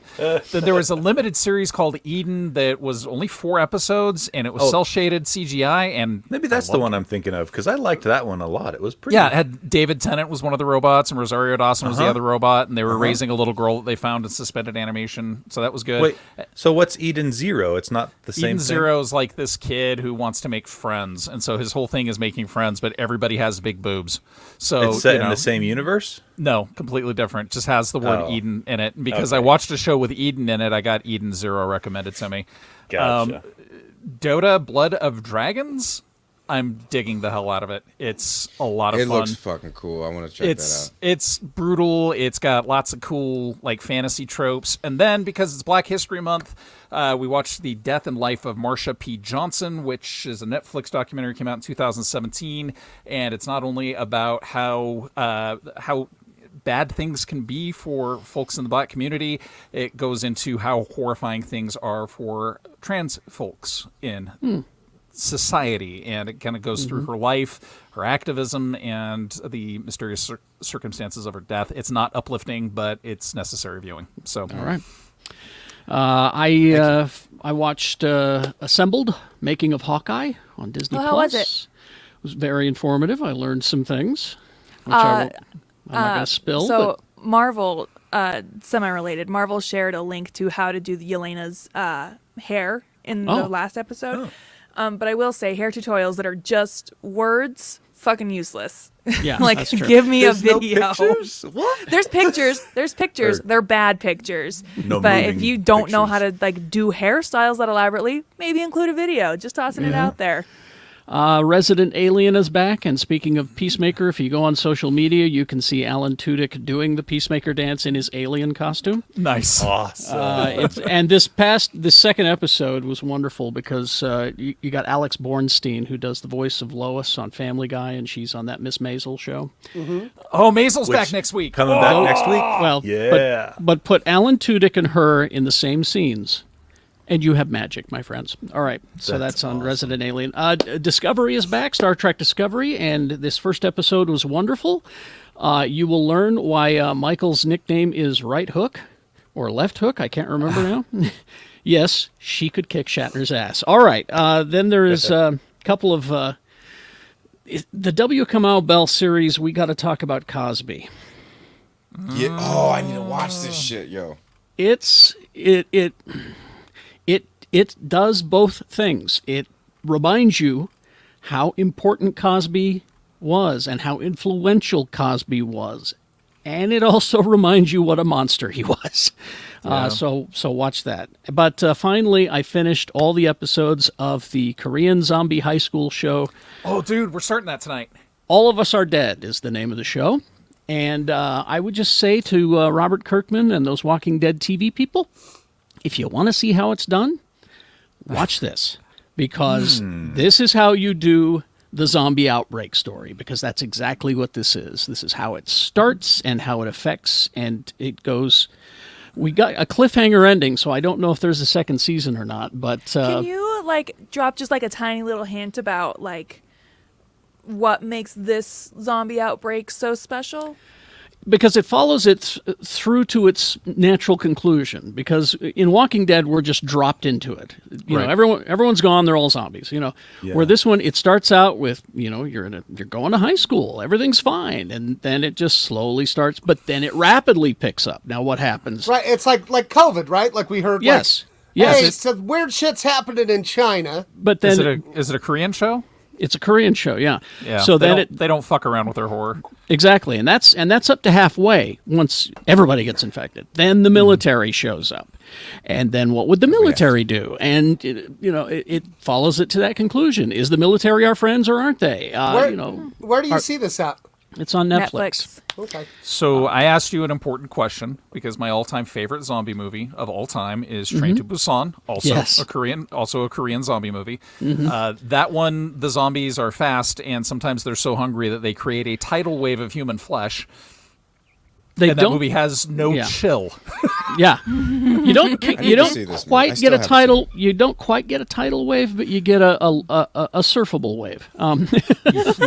there was a limited series called Eden that was only 4 episodes, and it was cel shaded CGI, and Maybe that's the one I'm thinking of because I liked that one a lot. It was pretty. yeah, it had David Tennant was one of the robots, and Rosario Dawson was the other robot, and they were raising a little girl that they found in suspended animation, so that was good. Wait, so what's Eden Zero? It's not the same Eden thing? Zero is like this kid who wants to make friends, and so his whole thing is making friends, but everybody has big boobs. So It's set you in know, the same universe? No, completely different. Just has the word Oh. Eden in it. And because I watched a show with Eden in it, I got Eden Zero recommended to me. Gotcha. Dota, Blood of Dragons. I'm digging the hell out of it. It's a lot of It fun. looks fucking cool. I want to check that out. It's brutal. It's got lots of cool like fantasy tropes. And then because it's Black History Month, we watched The Death and Life of Marsha P. Johnson, which is a Netflix documentary, came out in 2017, and it's not only about how bad things can be for folks in the Black community, it goes into how horrifying things are for trans folks in society, and it kind of goes through her life, her activism, and the mysterious circumstances of her death. It's not uplifting, but it's necessary viewing. So, All right. I watched Assembled, Making of Hawkeye on Disney How Plus. was it? It was very informative. I learned some things, which I'm not going to spill. So Marvel, semi-related, Marvel shared a link to how to do Yelena's hair in the last episode. But I will say, hair tutorials that are just words, fucking useless. Yeah, like, that's true. give me There's a video. No pictures? What? There's pictures. There's pictures. They're bad pictures. No but if moving you don't know how pictures. to like do hairstyles that elaborately, maybe include a video. Just tossing it out there. Resident Alien is back, and speaking of Peacemaker, if you go on social media, you can see Alan Tudyk doing the Peacemaker dance in his alien costume. nice. Awesome. And this second episode was wonderful because you got Alex Bornstein, who does the voice of Lois on Family Guy, and she's on that Miss Maisel show. Oh, Maisel's Which- back next week. Coming back next week? Well, Yeah. but put Alan Tudyk and her in the same scenes, and you have magic, my friends. All right, so that's on awesome. Resident Alien. Discovery is back, Star Trek Discovery, and this first episode was wonderful. You will learn why Michael's nickname is Right Hook, or Left Hook, I can't remember now. Yes, she could kick Shatner's ass. All right, then there is a couple of... the W. Kamau Bell series, we got to talk about Cosby. Yeah. Oh, I need to watch this shit, yo. It does both things. It reminds you how important Cosby was and how influential Cosby was, and it also reminds you what a monster he was. So watch that. But finally, I finished all the episodes of the Korean zombie high school show. Oh, dude, we're starting that tonight. All of Us Are Dead is the name of the show. And I would just say to Robert Kirkman and those Walking Dead TV people, if you want to see how it's done, watch this. Because this is how you do the zombie outbreak story, because that's exactly what this is. This is how it starts and how it affects, and it goes... We got a cliffhanger ending, so I don't know if there's a second season or not, but... Can you like drop just like a tiny little hint about like what makes this zombie outbreak so special? Because it follows it through to its natural conclusion. Because in Walking Dead, we're just dropped into it. You know, everyone's gone; they're all zombies. You know, where this one, it starts out with you're going to high school, everything's fine, and then it just slowly starts, but then it rapidly picks up. Now, what happens? Right, it's like COVID, right? Like we heard. Yes, Like, yes. Hey, so weird shit's happening in China. But then Is it a Korean show? It's a Korean show, yeah. Yeah. So then they don't fuck around with their horror. exactly, and that's up to halfway once everybody gets infected. Then the military shows up, and then what would the military do? And it follows it to that conclusion: is the military our friends or aren't they? Where do you see this at? It's on Netflix. Netflix. Okay. So I asked you an important question because my all-time favorite zombie movie of all time is Train to Busan, also Yes. a Korean zombie movie. That one, the zombies are fast and sometimes they're so hungry that they create a tidal wave of human flesh. They And that movie has no Yeah. chill. Yeah, you don't see this movie. I quite still get a haven't tidal. You don't quite get a tidal wave, but you get a surfable wave.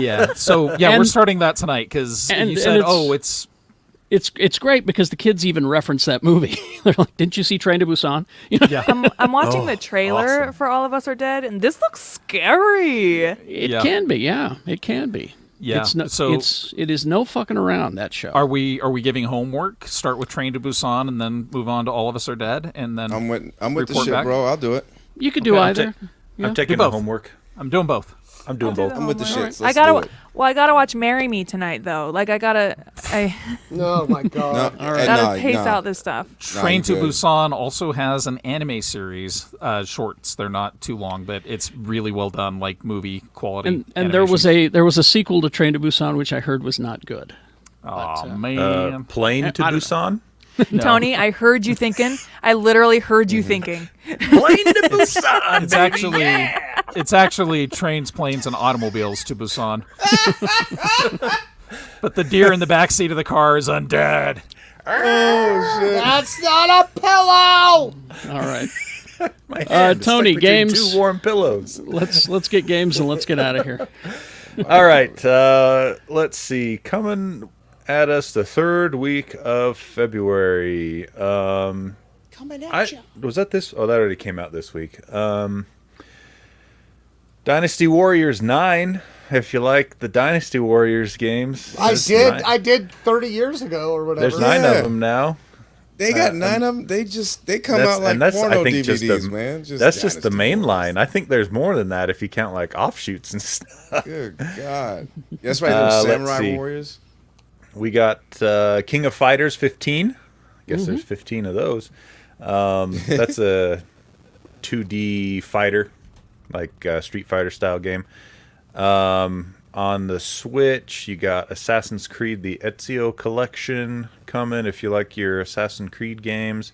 Yeah. So yeah, And- we're starting that tonight because and you said, it's- it's It's great because the kids even reference that movie. They're like, "Didn't you see Train to Busan?" yeah. I'm watching the trailer awesome. for All of Us Are Dead, and this looks scary. It Yeah. can be, yeah, it can be. Yeah, It's no, so- it is no fucking around, that show. Are we giving homework? Start with Train to Busan and then move on to All of Us Are Dead and then I'm with the report shit, back? bro. I'll do it. You could do Okay, either. I'm taking Do the both. homework. I'm doing both. I'm doing both. I'm with the Homework. shits. Let's I do gotta. it. Well, I gotta watch "Marry Me" tonight, though. Like, Oh my god. No, gotta pace out this stuff. Train you to good. Busan also has an anime series, shorts. They're not too long, but it's really well done, like movie quality. And there was a sequel to Train to Busan which I heard was not good. Oh man, Plane to I don't- Busan. Tony, I heard you thinking. I literally heard you thinking. Plane to Busan. it's actually trains, planes, and automobiles to Busan. But the deer in the back seat of the car is undead. That's not a pillow. All right. My hand is Tony, stuck between games. Two warm pillows. Let's get games and let's get out of here. All right. Let's see. Coming at us the third week of February. Coming at you. Was that this? Oh, that already came out this week. Dynasty Warriors 9. If you like the Dynasty Warriors games, I there's did. nine- I did 30 years ago or whatever. There's 9 Yeah. of them now. They got 9 of them. They come out like porno DVDs, man. That's just the Dynasty main Warriors. line. I think there's more than that if you count like offshoots and stuff. Good God. That's right. let's Samurai see. Warriors. We got King of Fighters 15. I guess there's 15 of those. That's a 2D fighter, like Street Fighter style game. On the Switch, you got Assassin's Creed, the Ezio Collection coming if you like your Assassin's Creed games.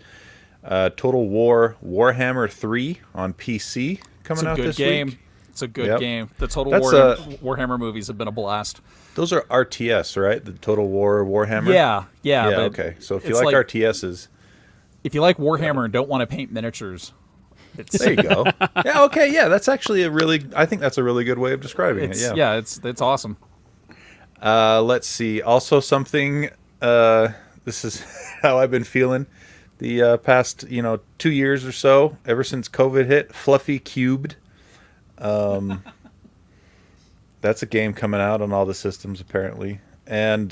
Total War Warhammer 3 on PC coming It's a out good this game. week. It's a good Yep. game. The Total That's Warhammer movies have been a blast. Those are RTS, right? The Total War Warhammer? Yeah. Yeah, but okay. So if you it's like RTSs, if you like Warhammer and don't want to paint miniatures, it's there you go. Yeah, okay, yeah, that's actually I think that's a really good way of describing it. it's awesome. Let's see. Also something, this is how I've been feeling the past, 2 years or so, ever since COVID hit, Fluffy Cubed. That's a game coming out on all the systems, apparently. And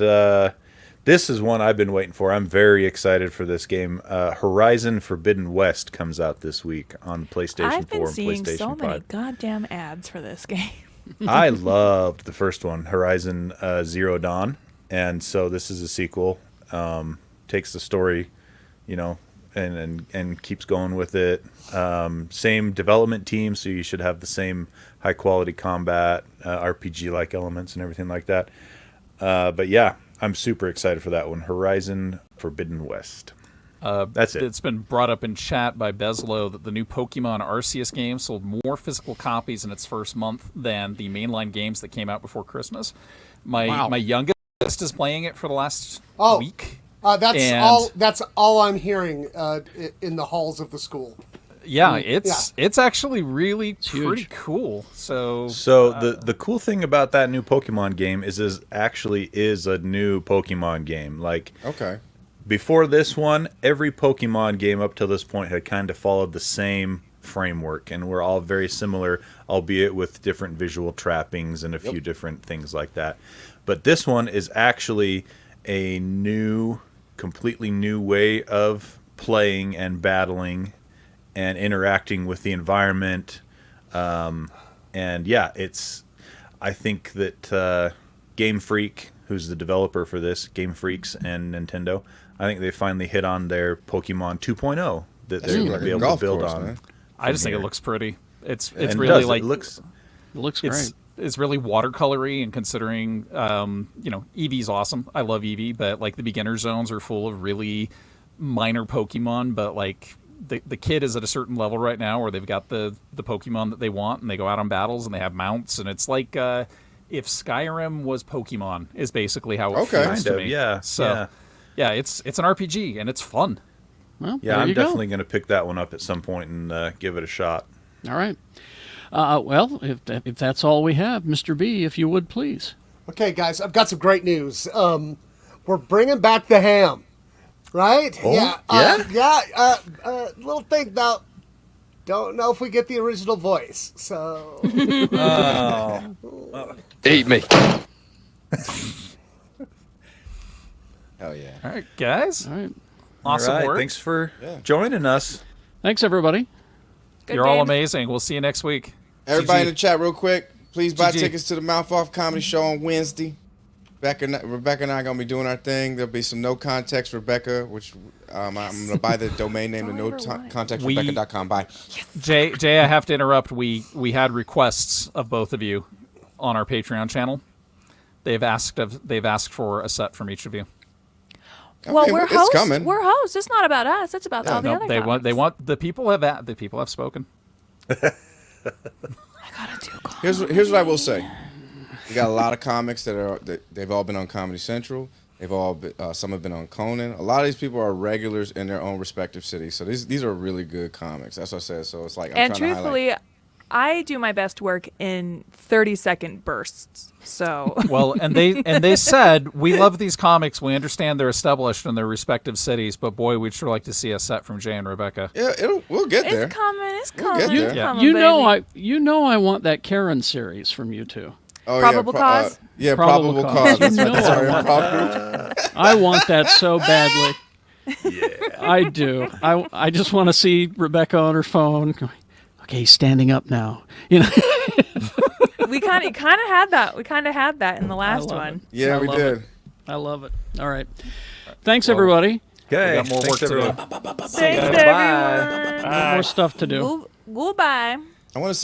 this is one I've been waiting for. I'm very excited for this game. Horizon Forbidden West comes out this week on PlayStation 4 I've been and seeing PlayStation so 5. many goddamn ads for this game. I loved the first one, Horizon Zero Dawn, and so this is a sequel. Takes the story, and keeps going with it. Same development team, so you should have the same high quality combat, RPG like elements, and everything like that. But yeah, I'm super excited for that one. Horizon Forbidden West. That's it. It's been brought up in chat by Bezlo that the new Pokemon Arceus game sold more physical copies in its first month than the mainline games that came out before Christmas. My youngest is playing it for the last week. That's all I'm hearing in the halls of the school. Yeah, it's actually really pretty huge. cool. So the cool thing about that new Pokemon game is actually a new Pokemon game. Like, Okay. before this one, every Pokemon game up till this point had kind of followed the same framework, and were all very similar, albeit with different visual trappings and a few different things like that. But this one is actually a completely new way of playing and battling and interacting with the environment. And yeah, I think that Game Freak, who's the developer for this, Game Freaks and Nintendo, I think they finally hit on their Pokemon 2.0 that they're going to be able to build on. Man. I just think it looks pretty. It's And really does. like It looks great. it's really watercolory, and considering Eevee's awesome. I love Eevee, but like the beginner zones are full of really minor Pokemon, but like the kid is at a certain level right now where they've got the Pokemon that they want, and they go out on battles and they have mounts, and it's like if Skyrim was Pokemon is basically how it feels kind to of, me. yeah. So yeah, it's an RPG and it's fun. Well, Yeah, there I'm you go. definitely going to pick that one up at some point and give it a shot. All right. Well, if that's all we have, Mr. B, if you would please. Okay, guys, I've got some great news. We're bringing back the ham, right? Oh, yeah. Little thing though. Don't know if we get the original voice, so. Eat me. Hell yeah. All right, guys. All right. Awesome All right, work. thanks for joining us. Thanks, everybody. Good You're all day. amazing. We'll see you next week. Everybody GG. in the chat, real quick, please buy GG. tickets to the Mouth Off Comedy Show on Wednesday. Rebecca and I are going to be doing our thing. There'll be some no context Rebecca, which I'm going to buy the domain name to Don't ever want it. nocontextrebecca.com. Bye. Jay, I have to interrupt. We had requests of both of you on our Patreon channel. They've asked for a set from each of you. Well, Okay, we're it's hosts. coming. We're hosts. It's not about us. It's about all the No, other they comics. want the people have spoken. I gotta do comedy. Here's what I will say. We got a lot of comics that they've all been on Comedy Central. They've all been, some have been on Conan. A lot of these people are regulars in their own respective cities. So these are really good comics. That's what I said. So it's like I'm And trying to highlight. truthfully, I do my best work in 30-second bursts. So Well, and they said, we love these comics. We understand they're established in their respective cities, but boy, we'd sure like to see a set from Jay and Rebecca. Yeah, we'll get there. it's coming. It's We'll coming. get there. It's Yeah. coming, You know, baby. I want that Karen series from you two. Oh, Probable cause? Yeah, Probable probable cause. cause. That's You right. know That's I our improv group. I want that so badly. Yeah, I do. I just want to see Rebecca on her phone going, okay, he's standing up now. You know. We kind of had that. We kind of had that in the last love one. it. Yeah, I we love did. it. I love it. All right. Thanks, everybody. Okay, got more work thanks, to do. everyone. Thanks, Bye. everyone. More stuff to do. Goodbye. I want to see